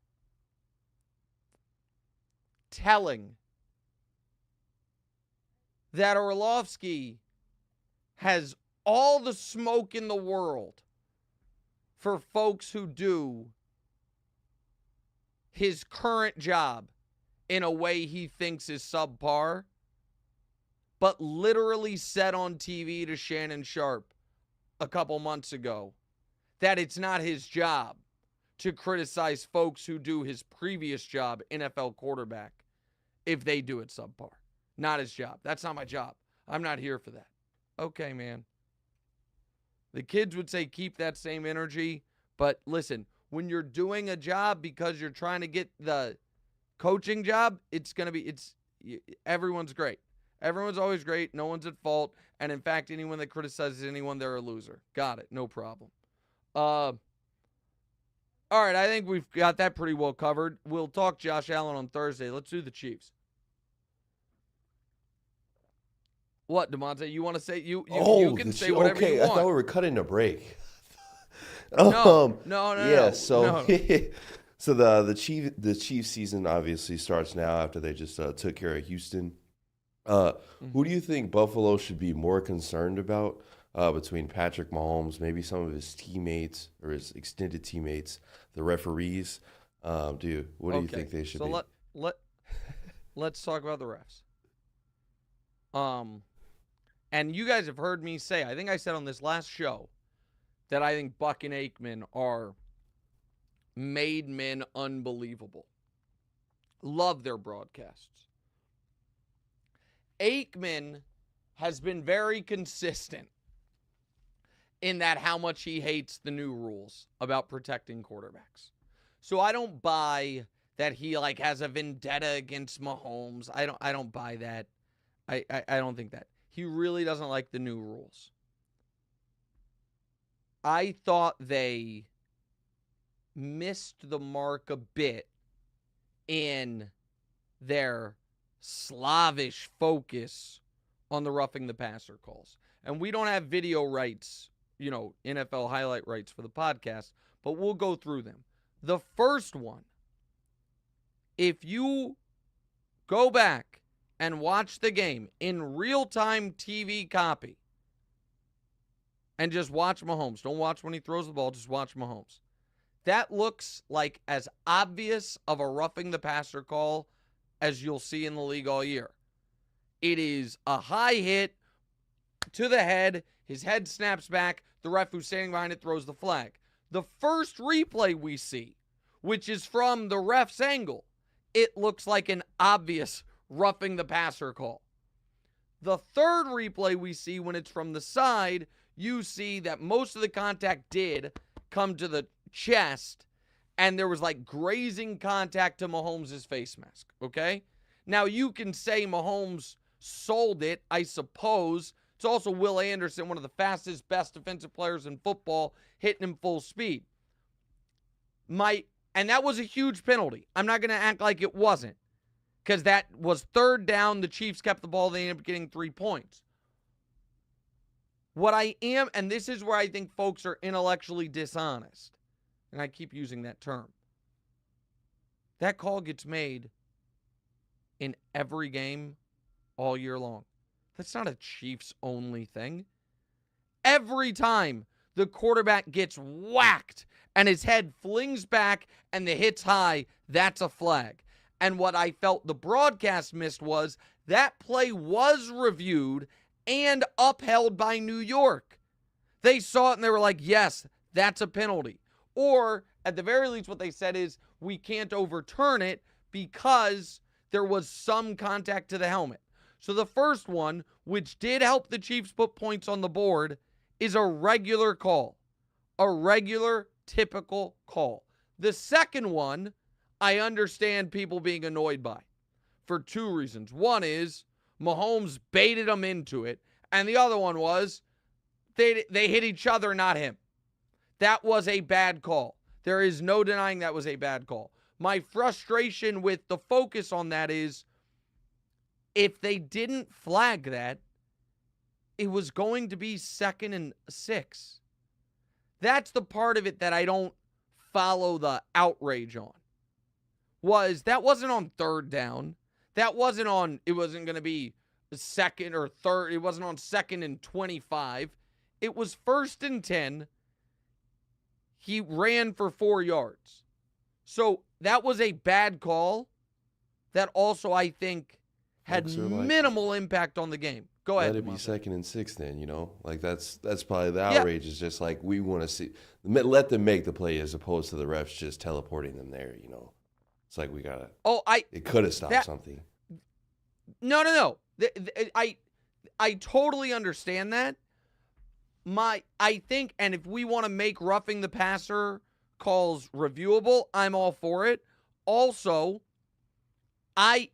telling that Orlovsky has all the smoke in the world for folks who do his current job in a way he thinks is subpar, but literally said on TV to Shannon Sharp a couple months ago that it's not his job to criticize folks who do his previous job, NFL quarterback, if they do it subpar. Not his job. That's not my job. I'm not here for that. Okay, man. The kids would say keep that same energy, but listen, when you're doing a job because you're trying to get the coaching job, everyone's great. Everyone's always great. No one's at fault. And in fact, anyone that criticizes anyone, they're a loser. Got it. No problem. All right, I think we've got that pretty well covered. We'll talk Josh Allen on Thursday. Let's do the Chiefs. What, Damonza? You want to say you can say whatever you want. I thought we were cutting a break. No. Yeah, so No. so the Chiefs season obviously starts now after they just took care of Houston. Who do you think Buffalo should be more concerned about between Patrick Mahomes, maybe some of his teammates or his extended teammates, the referees? What do you think they should be? So let's talk about the refs. And you guys have heard me say, I think I said on this last show, that I think Buck and Aikman are made men unbelievable. Love their broadcasts. Aikman has been very consistent in that how much he hates the new rules about protecting quarterbacks. So I don't buy that he has a vendetta against Mahomes. I don't buy that. I don't think that. He really doesn't like the new rules. I thought they missed the mark a bit in their slavish focus on the roughing the passer calls. And we don't have video rights, NFL highlight rights for the podcast, but we'll go through them. The first one, if you go back and watch the game in real-time TV copy, and just watch Mahomes. Don't watch when he throws the ball. Just watch Mahomes. That looks like as obvious of a roughing the passer call as you'll see in the league all year. It is a high hit to the head. His head snaps back. The ref who's standing behind it throws the flag. The first replay we see, which is from the ref's angle, it looks like an obvious roughing the passer call. The third replay we see, when it's from the side, you see that most of the contact did come to the chest, and there was grazing contact to Mahomes' face mask, okay? Now, you can say Mahomes sold it, I suppose. It's also Will Anderson, one of the fastest, best defensive players in football, hitting him full speed. And that was a huge penalty. I'm not going to act like it wasn't, because that was third down. The Chiefs kept the ball. They ended up getting 3 points. What I am, and this is where I think folks are intellectually dishonest, and I keep using that term. That call gets made in every game all year long. That's not a Chiefs only thing. Every time the quarterback gets whacked and his head flings back and the hit's high, that's a flag. And what I felt the broadcast missed was that play was reviewed and upheld by New York. They saw it and they were like, yes, that's a penalty. Or at the very least, what they said is we can't overturn it because there was some contact to the helmet. So the first one, which did help the Chiefs put points on the board, is a regular call. A regular, typical call. The second one, I understand people being annoyed by for two reasons. One is Mahomes baited them into it, and the other one was they hit each other, not him. That was a bad call. There is no denying that was a bad call. My frustration with the focus on that is if they didn't flag that, it was going to be 2nd and 6. That's the part of it that I don't follow the outrage on. That wasn't on 3rd down. That wasn't on, it wasn't going to be 2nd or 3rd. It wasn't on 2nd and 25. It was 1st and 10. He ran for 4 yards. So that was a bad call that also, I think, had minimal impact on the game. Go ahead. Let it be 2nd and 6 then, Like that's probably the outrage. Is just like we want to see, let them make the play as opposed to the refs just teleporting them there, It's like we got to. It could have stopped something. No. I totally understand that. I think, and if we want to make roughing the passer calls reviewable, I'm all for it. Also, and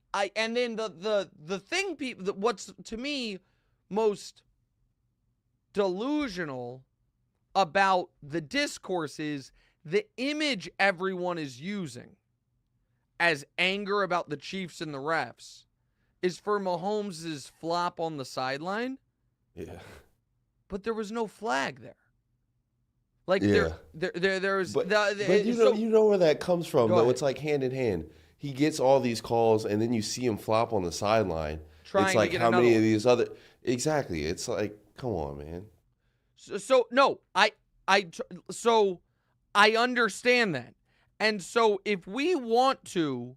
then the thing, what's to me most delusional about the discourse is the image everyone is using as anger about the Chiefs and the refs is for Mahomes' flop on the sideline. Yeah. But there was no flag there. Like there's but you know where that comes from though. It's like hand in hand. He gets all these calls and then you see him flop on the sideline. It's like how many of these other exactly. It's like, come on, man. So I understand that. And so if we want to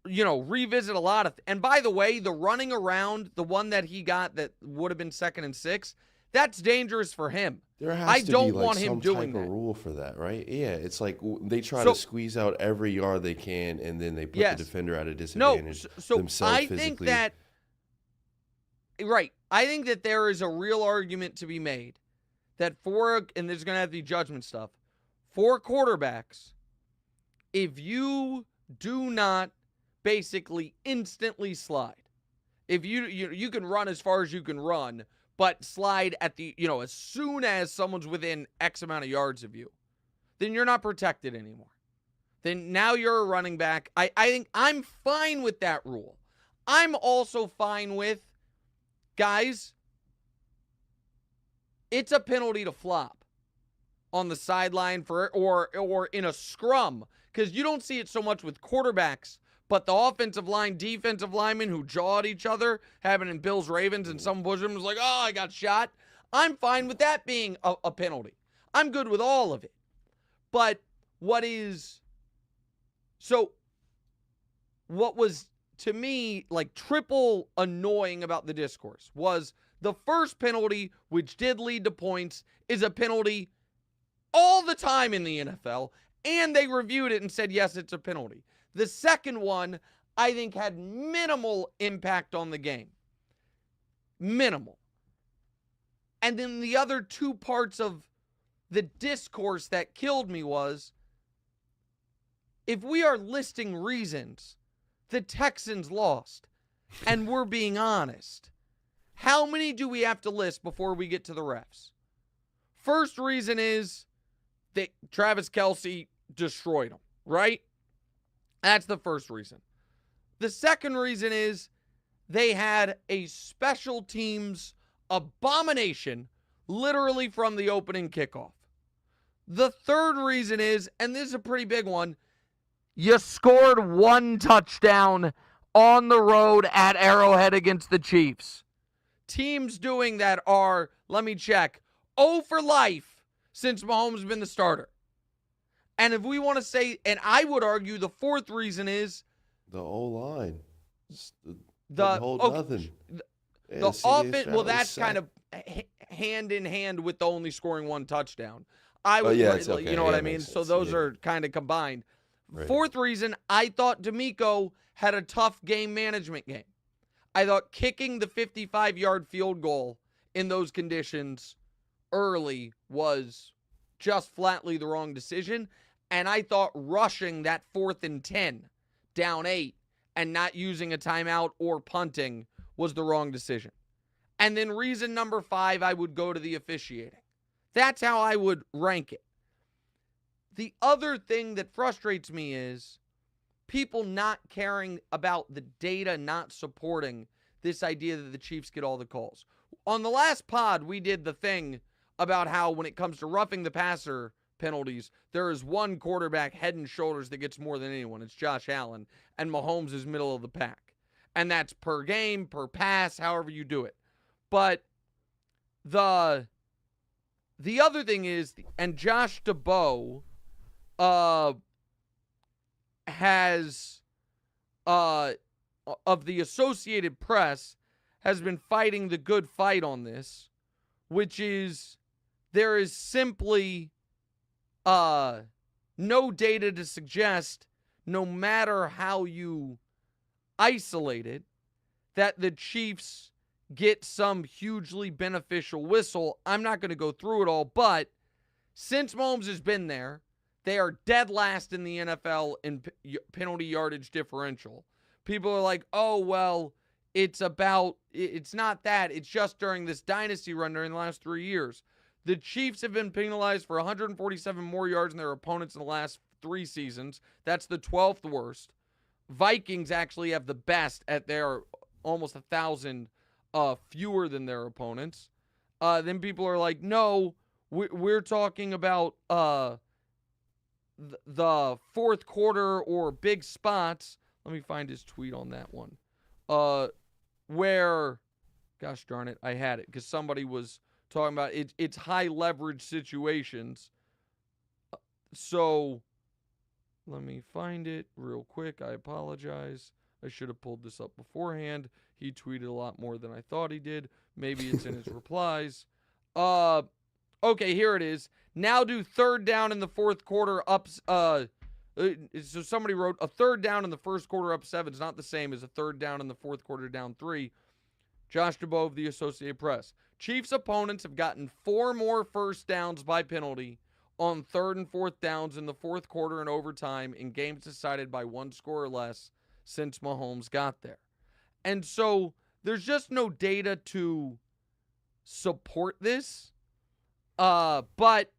revisit a lot of and by the way, the running around, the one that he got that would have been 2nd and 6, that's dangerous for him. There has to be like some type of rule for that, right? Yeah, it's like they try to squeeze out every yard they can, and then they put the defender at a disadvantage themselves I physically. think that I think that there is a real argument to be made that and there's going to have to be judgment stuff, for quarterbacks, if you do not basically instantly slide, if you can run as far as you can run, but slide at the, as soon as someone's within X amount of yards of you, then you're not protected anymore. Then now you're a running back. I think I'm fine with that rule. I'm also fine with, guys, it's a penalty to flop on the sideline or in a scrum, because you don't see it so much with quarterbacks, but the offensive line, defensive linemen who jaw at each other, happened in Bills Ravens, and some bosom was like, oh, I got shot. I'm fine with that being a penalty. I'm good with all of it. But what was to me like triple annoying about the discourse was the first penalty, which did lead to points, is a penalty all the time in the NFL, and they reviewed it and said, yes, it's a penalty. The second one, I think, had minimal impact on the game. Minimal. And then the other two parts of the discourse that killed me was, if we are listing reasons the Texans lost, and we're being honest, how many do we have to list before we get to the refs? First reason is that Travis Kelce destroyed them, right? That's the first reason. The second reason is they had a special teams abomination literally from the opening kickoff. The third reason is, and this is a pretty big one, you scored one touchdown on the road at Arrowhead against the Chiefs. Teams doing that are, let me check, 0 for life since Mahomes has been the starter. And if we want to say, and I would argue the fourth reason is the O-line. Nothing. The offense, well, that's kind of hand in hand with the only scoring one touchdown. I would, okay. You know what I mean? So those are kind of combined. Right. Fourth reason, I thought D'Amico had a tough game management game. I thought kicking the 55-yard field goal in those conditions early was just flatly the wrong decision. And I thought rushing that 4th and 10 down 8 and not using a timeout or punting was the wrong decision. And then reason number 5, I would go to the officiating. That's how I would rank it. The other thing that frustrates me is people not caring about the data, not supporting this idea that the Chiefs get all the calls. On the last pod, we did the thing about how when it comes to roughing the passer penalties, there is one quarterback head and shoulders that gets more than anyone. It's Josh Allen, and Mahomes is middle of the pack. And that's per game, per pass, however you do it. But the other thing is, and Josh DeBow has, of the Associated Press, has been fighting the good fight on this, which is there is simply no data to suggest, no matter how you isolate it, that the Chiefs get some hugely beneficial whistle. I'm not going to go through it all, but since Mahomes has been there, they are dead last in the NFL in penalty yardage differential. People are like, oh, well, it's not that. It's just during this dynasty run during the last 3 years. The Chiefs have been penalized for 147 more yards than their opponents in the last 3 seasons. That's the 12th worst. Vikings actually have the best at their almost 1,000 fewer than their opponents. Then people are like, no, we're talking about the fourth quarter or big spots. Let me find his tweet on that one. Where, gosh darn it, I had it because somebody was talking about it. It's high leverage situations. So let me find it real quick. I apologize. I should have pulled this up beforehand. He tweeted a lot more than I thought he did. Maybe it's in his replies. Okay, here it is. Now do third down in the fourth quarter ups. So somebody wrote a third down in the first quarter up 7 is not the same as a third down in the fourth quarter down 3. Josh DeBow of the Associated Press. Chiefs opponents have gotten 4 more first downs by penalty on third and fourth downs in the fourth quarter and overtime in games decided by 1 score or less since Mahomes got there. And so there's just no data to support this. But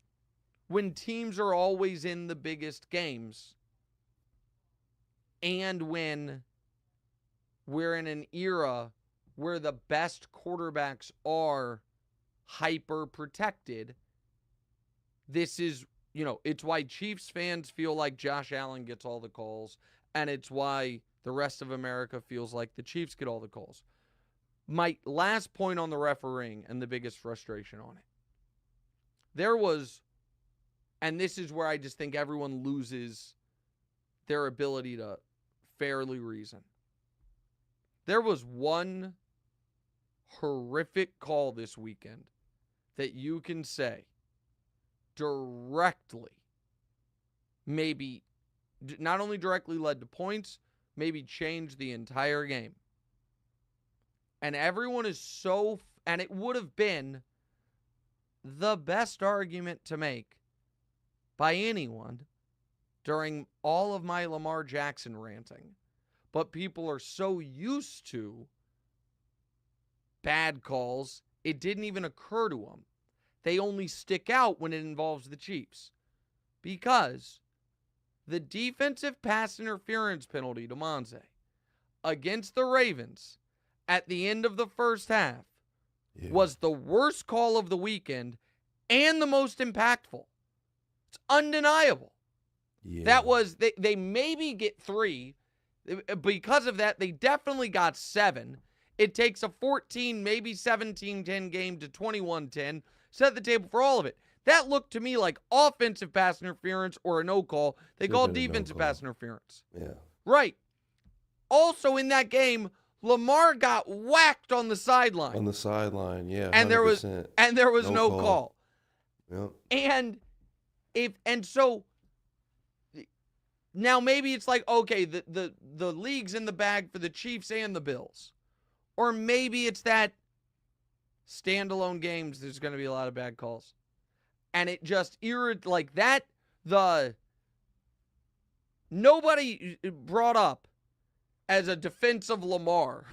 when teams are always in the biggest games, and when we're in an era where the best quarterbacks are hyper protected, this is, it's why Chiefs fans feel like Josh Allen gets all the calls, and it's why the rest of America feels like the Chiefs get all the calls. My last point on the refereeing and the biggest frustration on it. There was, and this is where I just think everyone loses their ability to fairly reason. There was one horrific call this weekend that you can say directly, maybe not only directly led to points, maybe changed the entire game. And everyone is and it would have been the best argument to make by anyone during all of my Lamar Jackson ranting. But people are so used to bad calls, it didn't even occur to them. They only stick out when it involves the Chiefs. Because the defensive pass interference penalty, Damonza, against the Ravens at the end of the first half Yeah. was the worst call of the weekend and the most impactful. It's undeniable. Yeah. That was, they maybe get 3. Because of that, they definitely got 7. It takes a 14, maybe 17-10 game to 21-10. Set the table for all of it. That looked to me like offensive pass interference or a no call. They Should've called been a no defensive call. pass interference. Yeah. Right. Also in that game, Lamar got whacked on the sideline. On the sideline, yeah. And there was 100%. no call. Yep. And so now maybe it's like, okay, the league's in the bag for the Chiefs and the Bills. Or maybe it's that standalone games, there's going to be a lot of bad calls. And it just like that, nobody brought up as a defense of Lamar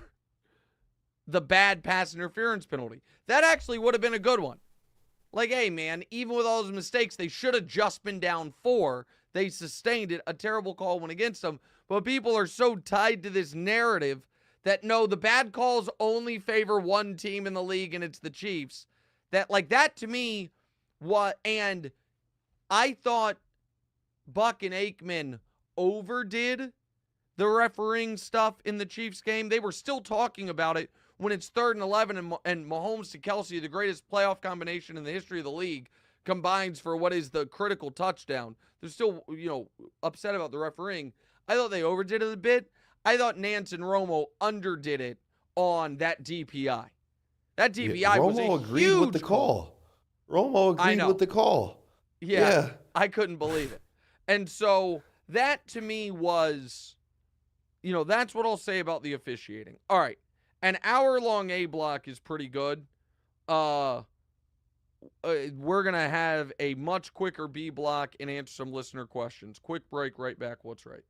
the bad pass interference penalty. That actually would have been a good one. Like, hey, man, even with all those mistakes, they should have just been down 4. They sustained it. A terrible call went against them. But people are so tied to this narrative that, no, the bad calls only favor one team in the league, and it's the Chiefs. That to me, and I thought Buck and Aikman overdid the refereeing stuff in the Chiefs game. They were still talking about it when it's 3rd and 11 and Mahomes to Kelsey, the greatest playoff combination in the history of the league, combines for what is the critical touchdown. They're still, upset about the refereeing. I thought they overdid it a bit. I thought Nance and Romo underdid it on that DPI. That DPI was a Romo agreed huge with the call. Romo agreed with the call. Yeah, I couldn't believe it. And so that to me was, that's what I'll say about the officiating. All right. An hour-long A block is pretty good. We're going to have a much quicker B block and answer some listener questions. Quick break, right back. What's right?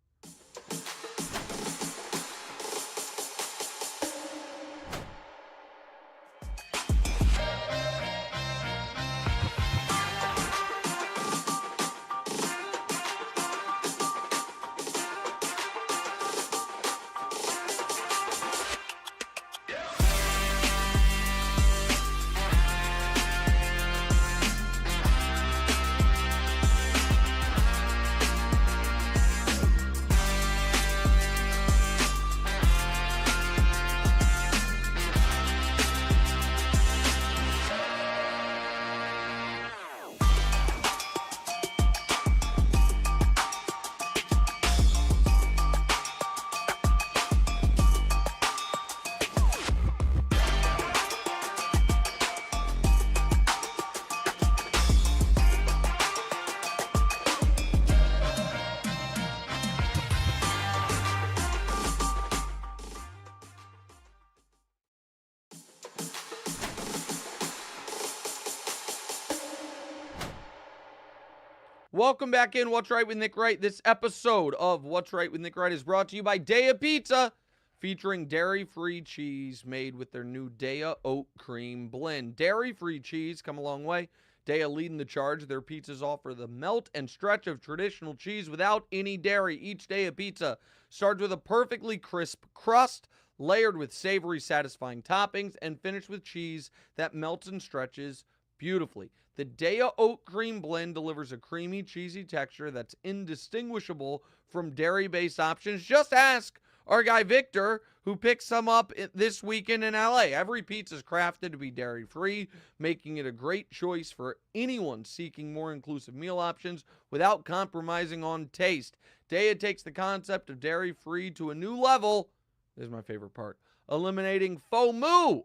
Welcome back in What's Right with Nick Wright. This episode of What's Right with Nick Wright is brought to you by Daya Pizza, featuring dairy-free cheese made with their new Daya Oat Cream Blend. Dairy-free cheese come a long way. Daya leading the charge. Their pizzas offer the melt and stretch of traditional cheese without any dairy. Each Daya Pizza starts with a perfectly crisp crust, layered with savory, satisfying toppings, and finished with cheese that melts and stretches beautifully. The Daya Oat Cream Blend delivers a creamy, cheesy texture that's indistinguishable from dairy-based options. Just ask our guy Victor, who picked some up this weekend in LA. Every pizza is crafted to be dairy-free, making it a great choice for anyone seeking more inclusive meal options without compromising on taste. Daya takes the concept of dairy-free to a new level. This is my favorite part. Eliminating FOMO,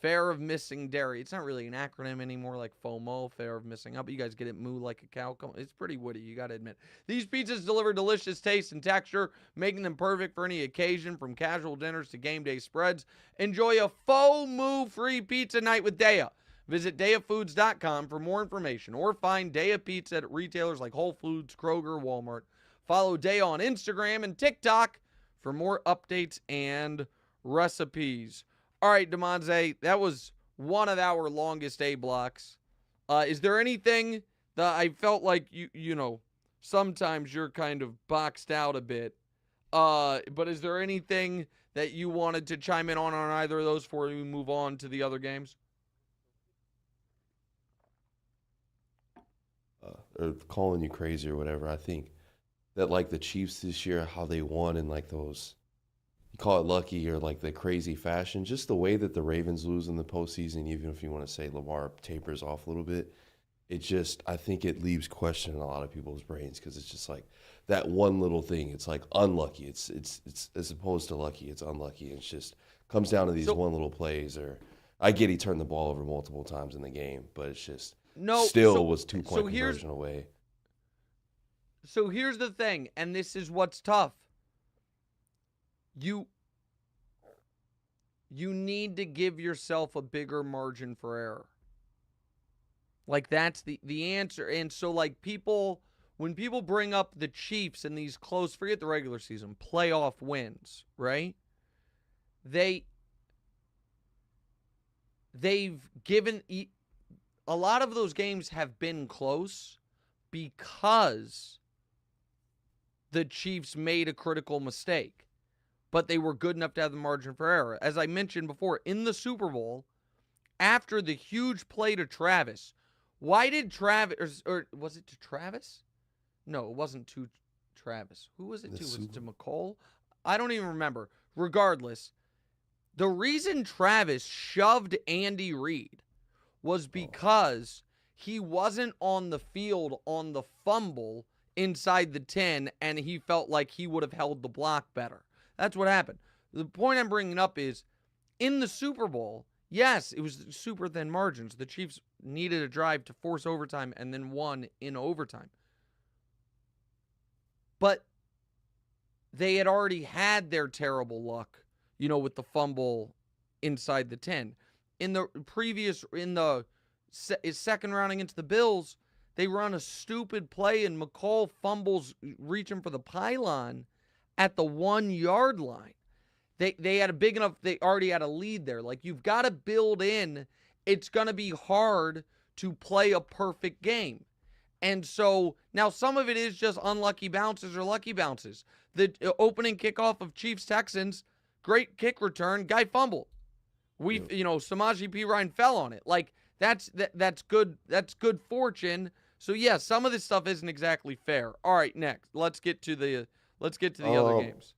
fear of missing dairy. It's not really an acronym anymore, like FOMO, fear of missing out, but you guys get it, moo like a cow. It's pretty witty, you got to admit. These pizzas deliver delicious taste and texture, making them perfect for any occasion, from casual dinners to game day spreads. Enjoy a FOMO-free pizza night with Daya. Visit DayaFoods.com for more information, or find Daya Pizza at retailers like Whole Foods, Kroger, Walmart. Follow Daya on Instagram and TikTok for more updates and recipes. All right, Damonza, that was one of our longest A blocks. Is there anything that I felt like sometimes you're kind of boxed out a bit, but is there anything that you wanted to chime in on either of those before we move on to the other games? Or calling you crazy or whatever. I think that like the Chiefs this year, how they won in like those, you call it lucky or like the crazy fashion, just the way that the Ravens lose in the postseason, even if you want to say Lamar tapers off a little bit, it just, I think it leaves question in a lot of people's brains because it's just like that one little thing. It's like unlucky. It's as opposed to lucky, it's unlucky. It's just comes down to these one little plays. Or I get he turned the ball over multiple times in the game, but it's just still was 2-point conversion away. So here's the thing, and this is what's tough. You need to give yourself a bigger margin for error. Like, that's the answer. And so, like, when people bring up the Chiefs and these close, forget the regular season, playoff wins, right? They've given, a lot of those games have been close because the Chiefs made a critical mistake, but they were good enough to have the margin for error. As I mentioned before, in the Super Bowl, after the huge play to Travis, why did Travis, or was it to Travis? No, it wasn't to Travis. Who was it to? Was it to McCall? I don't even remember. Regardless, the reason Travis shoved Andy Reid was because he wasn't on the field on the fumble inside the 10, and he felt like he would have held the block better. That's what happened. The point I'm bringing up is, in the Super Bowl, yes, it was super thin margins. The Chiefs needed a drive to force overtime and then won in overtime. But they had already had their terrible luck, with the fumble inside the 10. In the second round against the Bills, they run a stupid play and McCall fumbles reaching for the pylon at the 1-yard line. They had a big enough, they already had a lead there. Like, you've got to build in, it's going to be hard to play a perfect game. And so, now some of it is just unlucky bounces or lucky bounces. The opening kickoff of Chiefs-Texans, great kick return, guy fumbled. Samaje Perine fell on it. Like, that's good fortune. So yeah, some of this stuff isn't exactly fair. All right, next. Let's get to the other games.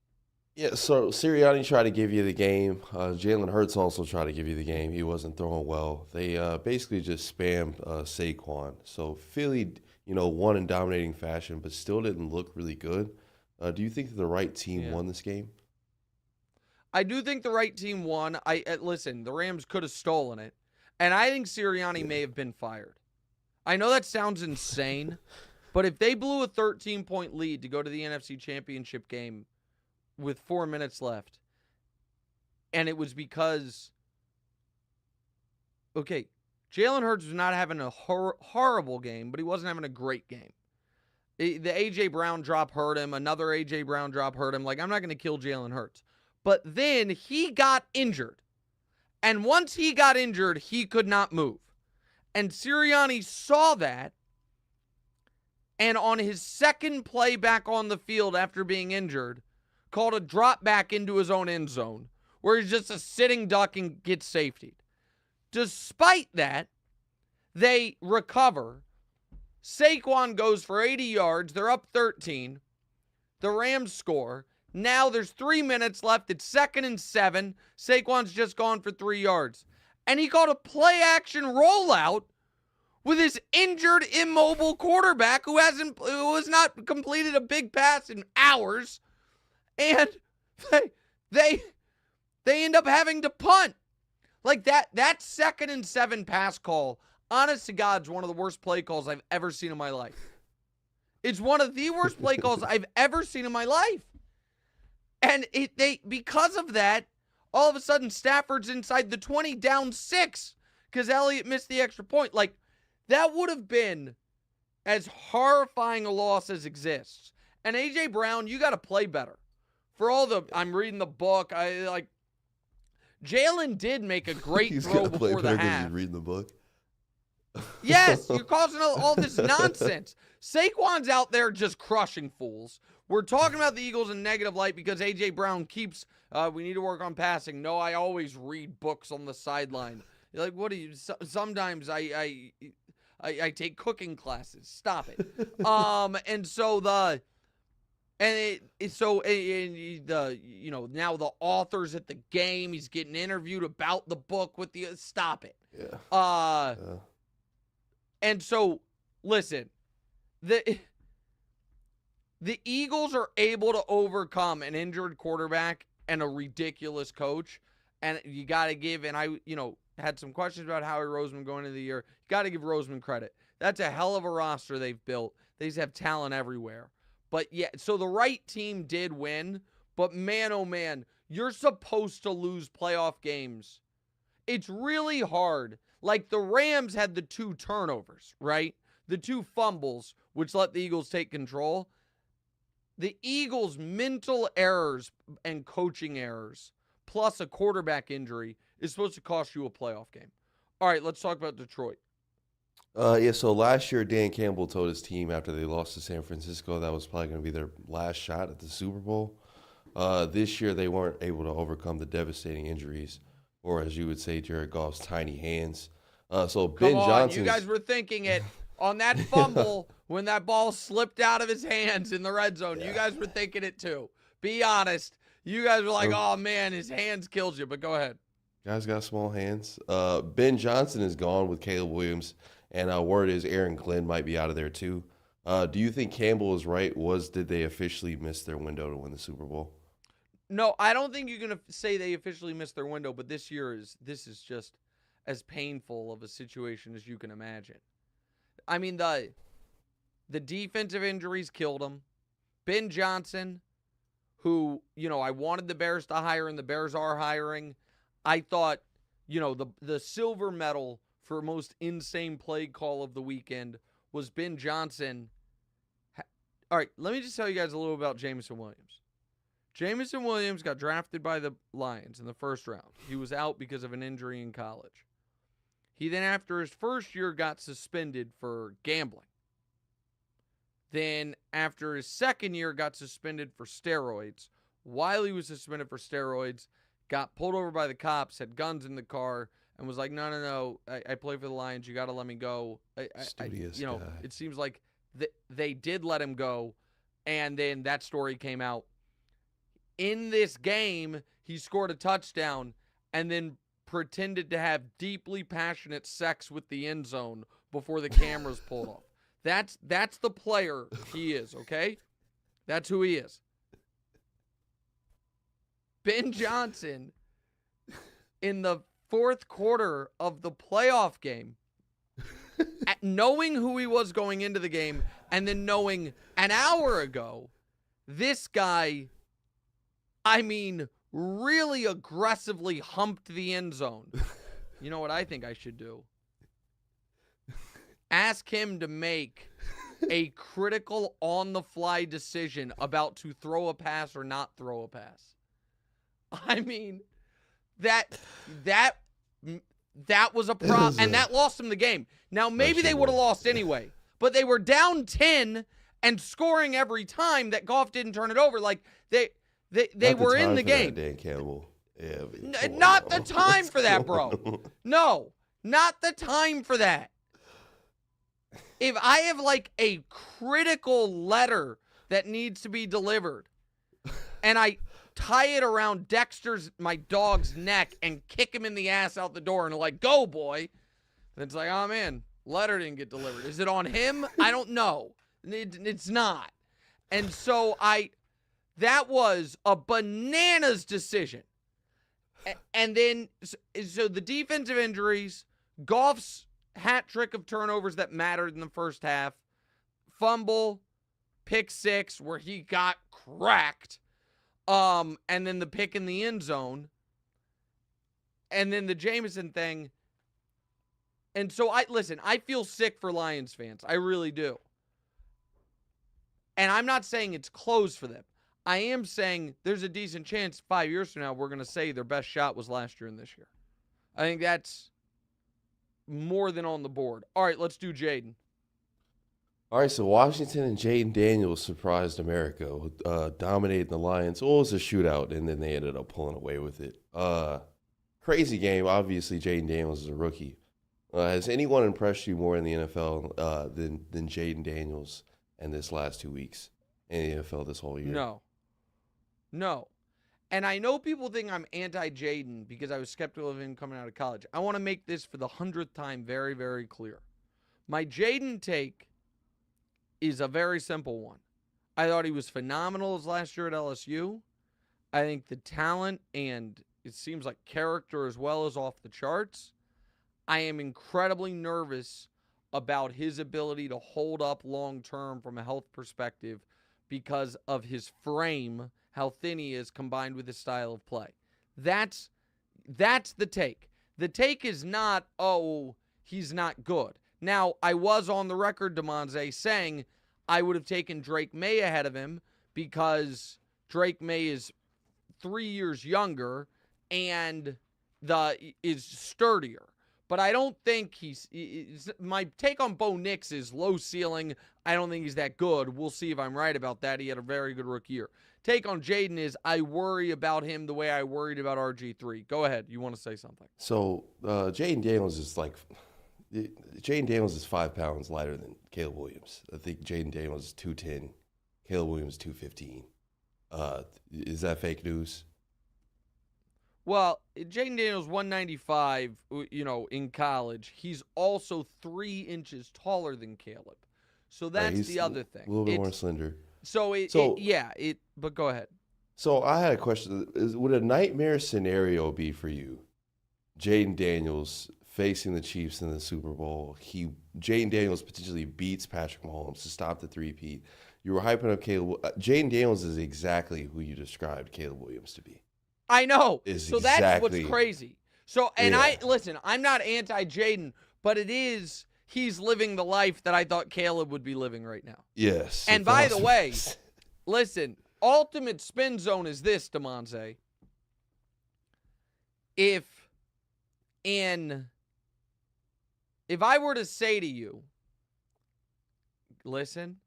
Yeah, so Sirianni tried to give you the game. Jalen Hurts also tried to give you the game. He wasn't throwing well. They basically just spammed Saquon. So Philly, won in dominating fashion, but still didn't look really good. Do you think that the right team won this game? I do think the right team won. Listen, the Rams could have stolen it, and I think Sirianni may have been fired. I know that sounds insane, but if they blew a 13-point lead to go to the NFC Championship game with 4 minutes left, and it was because, Jalen Hurts was not having a horrible game, but he wasn't having a great game. The A.J. Brown drop hurt him. Another A.J. Brown drop hurt him. Like, I'm not going to kill Jalen Hurts. But then he got injured. And once he got injured, he could not move. And Sirianni saw that, and on his second play back on the field after being injured, called a drop back into his own end zone, where he's just a sitting duck and gets safetied. Despite that, they recover. Saquon goes for 80 yards. They're up 13. The Rams score. Now there's 3 minutes left. It's 2nd and 7. Saquon's just gone for 3 yards. And he called a play-action rollout with his injured, immobile quarterback who has not completed a big pass in hours. And they end up having to punt. Like, that 2nd and 7 pass call, honest to God, is one of the worst play calls I've ever seen in my life. It's one of the worst play calls I've ever seen in my life. And because of that, all of a sudden Stafford's inside the 20, down 6, because Elliott missed the extra point. Like, that would have been as horrifying a loss as exists. And A.J. Brown, you got to play better. For all I'm reading the book, Jalen did make a great throw before the half. He's reading the book. Yes, you're causing all this nonsense. Saquon's out there just crushing fools. we're talking about the Eagles in negative light because A.J. Brown keeps, we need to work on passing. No, I always read books on the sideline. You're like, what do you, sometimes I take cooking classes. Stop it. And so the, and now the author's at the game. He's getting interviewed about the book with the, stop it. Yeah. And so, listen, the Eagles are able to overcome an injured quarterback and a ridiculous coach. And you got to give, and I, had some questions about Howie Roseman going into the year. You got to give Roseman credit. That's a hell of a roster they've built. They just have talent everywhere. But yeah, so the right team did win. But man, oh man, you're supposed to lose playoff games. It's really hard. Like the Rams had the 2 turnovers, right? The 2 fumbles, which let the Eagles take control. The Eagles' mental errors and coaching errors, plus a quarterback injury, is supposed to cost you a playoff game. All right, let's talk about Detroit. So last year, Dan Campbell told his team after they lost to San Francisco that was probably going to be their last shot at the Super Bowl. This year, they weren't able to overcome the devastating injuries, or as you would say, Jared Goff's tiny hands. So Ben Johnson, you guys were thinking it on that fumble when that ball slipped out of his hands in the red zone. Yeah. You guys were thinking it too. Be honest. You guys were like, oh man, his hands killed you, but go ahead. Guys got small hands. Ben Johnson is gone with Caleb Williams, and word is Aaron Glenn might be out of there too. Do you think Campbell is right? Did they officially miss their window to win the Super Bowl? No, I don't think you're going to say they officially missed their window, but this is just as painful of a situation as you can imagine. I mean, the defensive injuries killed him. Ben Johnson, who, I wanted the Bears to hire, and the Bears are hiring. I thought, the silver medal for most insane play call of the weekend was Ben Johnson. All right, let me just tell you guys a little about Jameson Williams. Jameson Williams got drafted by the Lions in the first round. He was out because of an injury in college. He then, after his first year, got suspended for gambling. Then, after his second year, got suspended for steroids. While he was suspended for steroids, got pulled over by the cops, had guns in the car, and was like, no, I play for the Lions. You got to let me go. Studious guy. It seems like they did let him go, and then that story came out. In this game, he scored a touchdown and then pretended to have deeply passionate sex with the end zone before the cameras pulled off. That's the player he is, okay? That's who he is. Ben Johnson, in the fourth quarter of the playoff game, knowing who he was going into the game, and then knowing an hour ago, this guy, really aggressively humped the end zone. You know what I think I should do? Ask him to make a critical on-the-fly decision about to throw a pass or not throw a pass. That was a problem, and that lost them the game. Now, maybe they would have lost anyway, but they were down 10 and scoring every time that Goff didn't turn it over. Like, they were in the game. Dan Campbell. Yeah, not the time for that, bro. No, not the time for that. If I have a critical letter that needs to be delivered, and I tie it around my dog's neck, and kick him in the ass out the door, and go, boy. And it's like, oh man, letter didn't get delivered. Is it on him? I don't know. It's not. And so that was a bananas decision. And then, so the defensive injuries, Goff's hat trick of turnovers that mattered in the first half, fumble, pick six where he got cracked, and then the pick in the end zone, and then the Jameson thing. And so I feel sick for Lions fans. I really do. And I'm not saying it's closed for them. I am saying there's a decent chance 5 years from now we're going to say their best shot was last year and this year. I think that's more than on the board. All right, let's do Jayden. All right, so Washington and Jayden Daniels surprised America, dominating the Lions. Well, it was a shootout, and then they ended up pulling away with it. Crazy game. Obviously, Jayden Daniels is a rookie. Has anyone impressed you more in the NFL than Jayden Daniels in this last 2 weeks in the NFL this whole year? No. And I know people think I'm anti-Jayden because I was skeptical of him coming out of college. I want to make this for the 100th time very, very clear. My Jayden take is a very simple one. I thought he was phenomenal his last year at LSU. I think the talent and it seems like character as well is off the charts. I am incredibly nervous about his ability to hold up long term from a health perspective because of his frame, how thin he is combined with his style of play. That's the take. The take is not, oh, he's not good. Now, I was on the record, Damonza, saying I would have taken Drake May ahead of him because Drake May is 3 years younger and is sturdier. But I don't think my take on Bo Nix is low ceiling. I don't think he's that good. We'll see if I'm right about that. He had a very good rookie year. Take on Jayden is I worry about him the way I worried about RG3. Go ahead. You want to say something? So Jayden Daniels is 5 pounds lighter than Caleb Williams. I think Jayden Daniels is 210. Caleb Williams 215. Is that fake news? Well, Jayden Daniels 195, in college. He's also 3 inches taller than Caleb. So that's the other thing. A little bit more slender. But go ahead. So I had a question. Would a nightmare scenario be for you? Jayden Daniels facing the Chiefs in the Super Bowl. Jayden Daniels potentially beats Patrick Mahomes to stop the three-peat. You were hyping up Caleb. Jayden Daniels is exactly who you described Caleb Williams to be. I know. That's what's crazy. Yeah. I'm not anti-Jayden, but he's living the life that I thought Caleb would be living right now. Yes. And by the way, listen, ultimate spin zone is this, Damonza. If I were to say to you, listen,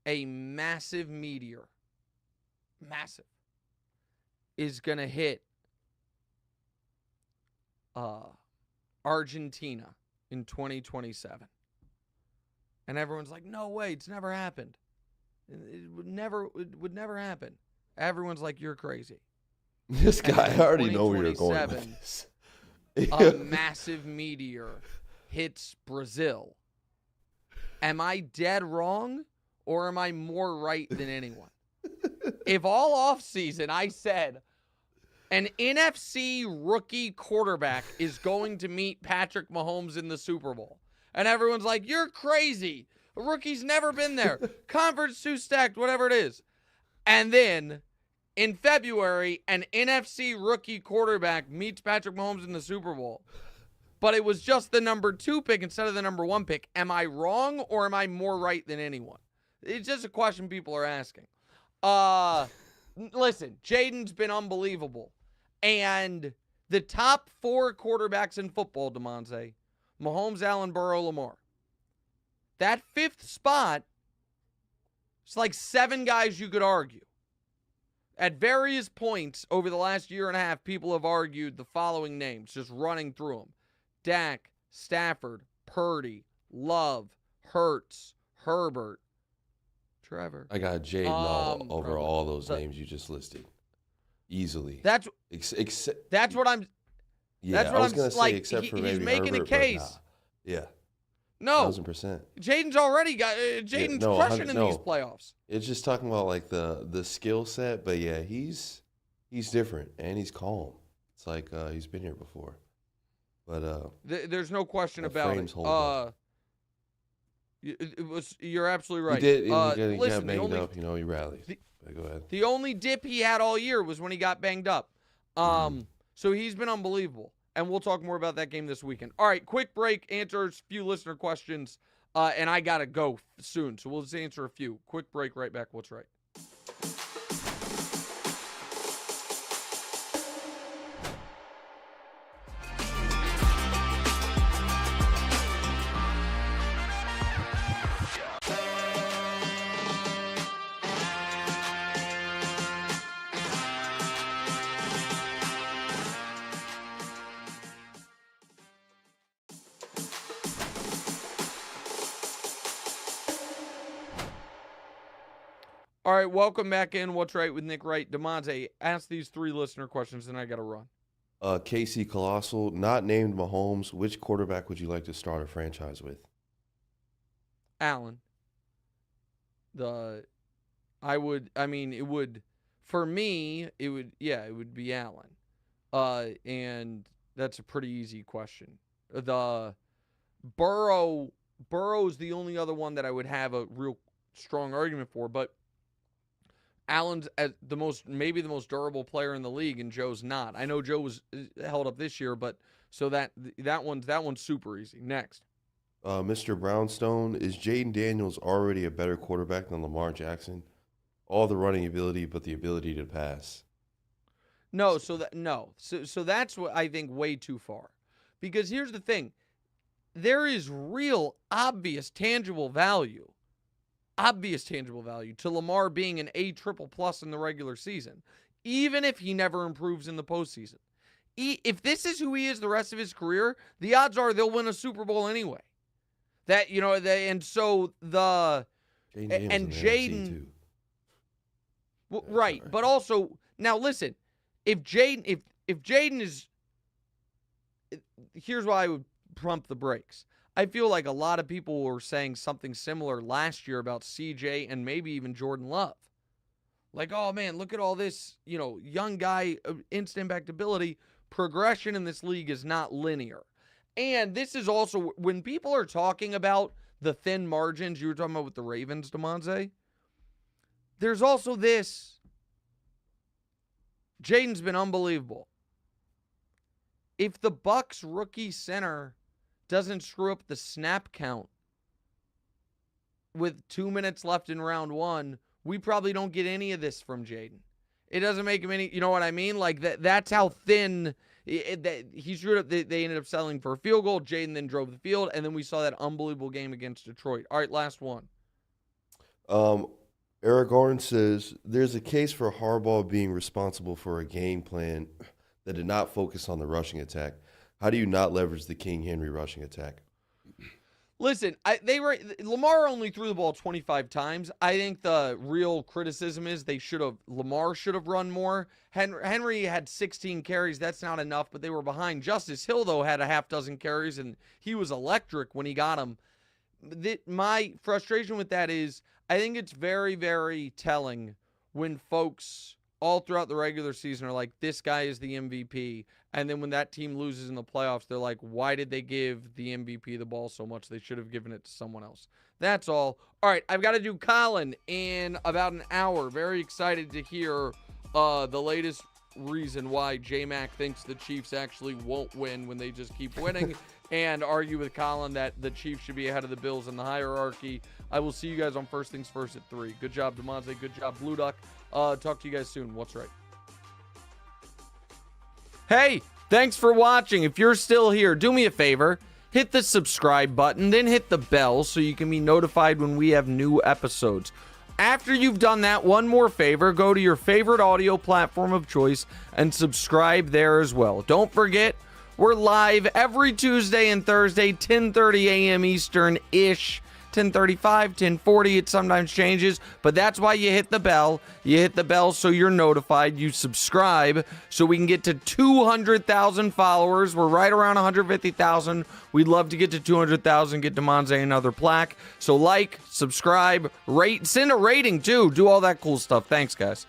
a massive meteor, is going to hit Argentina in 2027. And everyone's like, no way, it's never happened. It would never happen. Everyone's like, you're crazy. This guy, I already know where you're going with this. A massive meteor hits Brazil. Am I dead wrong or am I more right than anyone? If all offseason I said an NFC rookie quarterback is going to meet Patrick Mahomes in the Super Bowl, and everyone's like, you're crazy. A rookie's never been there. Conference too stacked, whatever it is. And then in February, an NFC rookie quarterback meets Patrick Mahomes in the Super Bowl. But it was just the number 2 pick instead of the number 1 pick. Am I wrong or am I more right than anyone? It's just a question people are asking. Listen, Jayden's been unbelievable. And the top 4 quarterbacks in football, Damonza, Mahomes, Allen, Burrow, Lamar. That 5th spot, it's like 7 guys you could argue. At various points over the last year and a half, people have argued the following names, just running through them. Dak, Stafford, Purdy, Love, Hurts, Herbert, Trevor. I got Jayden over all those names you just listed. Easily. That's what I'm. Yeah, that's what I was going to say, like, except for maybe he's making Herbert, a case. Yeah. No. 1,000%. Jayden's already got. Jayden's crushing in these playoffs. It's just talking about like the skill set, but yeah, he's different and he's calm. It's like he's been here before. But there's no question about it. You're absolutely right. He did. He listen, got banged up. He rallied. Go ahead. The only dip he had all year was when he got banged up. So he's been unbelievable. And we'll talk more about that game this weekend. All right, quick break. Answer a few listener questions. And I got to go soon. So we'll just answer a few. Quick break, right back. What's right? All right, welcome back in. What's Right with Nick Wright. Damonza, ask these 3 listener questions, and I got to run. Casey Colossal, not named Mahomes. Which quarterback would you like to start a franchise with? Allen. For me, it would be Allen. And that's a pretty easy question. The Burrow's the only other one that I would have a real strong argument for, but Allen's maybe the most durable player in the league, and Joe's not. I know Joe was held up this year, but so that one's super easy. Next. Mr. Brownstone, is Jayden Daniels already a better quarterback than Lamar Jackson? All the running ability, but the ability to pass. No, so that's what I think way too far. Because here's the thing. There is real obvious tangible value to Lamar being an A triple plus in the regular season, even if he never improves in the postseason. If this is who he is the rest of his career, the odds are they'll win a Super Bowl anyway. Jayden well, right, but also now listen, if Jayden is, here's why I would pump the brakes. I feel like a lot of people were saying something similar last year about CJ and maybe even Jordan Love. Like, oh man, look at all this, young guy, instant impact ability. Progression in this league is not linear. And this is also, when people are talking about the thin margins you were talking about with the Ravens, Damonza, there's also this. Jayden's been unbelievable. If the Bucs rookie center doesn't screw up the snap count with 2 minutes left in round 1, we probably don't get any of this from Jayden. It doesn't make him any, you know what I mean? Like that's how thin he screwed up. They ended up settling for a field goal. Jayden then drove the field, and then we saw that unbelievable game against Detroit. All right, last one. Eric Arn says, there's a case for Harbaugh being responsible for a game plan that did not focus on the rushing attack. How do you not leverage the King Henry rushing attack? Listen, Lamar only threw the ball 25 times. I think the real criticism is Lamar should have run more. Henry had 16 carries. That's not enough, but they were behind. Justice Hill, though, had a half dozen carries, and he was electric when he got them. My frustration with that is I think it's very, very telling when folks all throughout the regular season are like, this guy is the MVP. And then when that team loses in the playoffs, they're like, why did they give the MVP the ball so much? They should have given it to someone else. That's all. All right, I've got to do Colin in about an hour. Very excited to hear the latest reason why J-Mac thinks the Chiefs actually won't win when they just keep winning and argue with Colin that the Chiefs should be ahead of the Bills in the hierarchy. I will see you guys on First Things First at 3. Good job, Damonza. Good job, Blue Duck. Talk to you guys soon. What's right? Hey, thanks for watching. If you're still here, do me a favor. Hit the subscribe button, then hit the bell so you can be notified when we have new episodes. After you've done that, one more favor. Go to your favorite audio platform of choice and subscribe there as well. Don't forget, we're live every Tuesday and Thursday, 10:30 a.m. Eastern-ish. 10:35, 10:40, it sometimes changes, but that's why you hit the bell. You hit the bell so you're notified. You subscribe so we can get to 200,000 followers. We're right around 150,000. We'd love to get to 200,000, get Damonza another plaque. So like, subscribe, rate, send a rating too. Do all that cool stuff. Thanks, guys.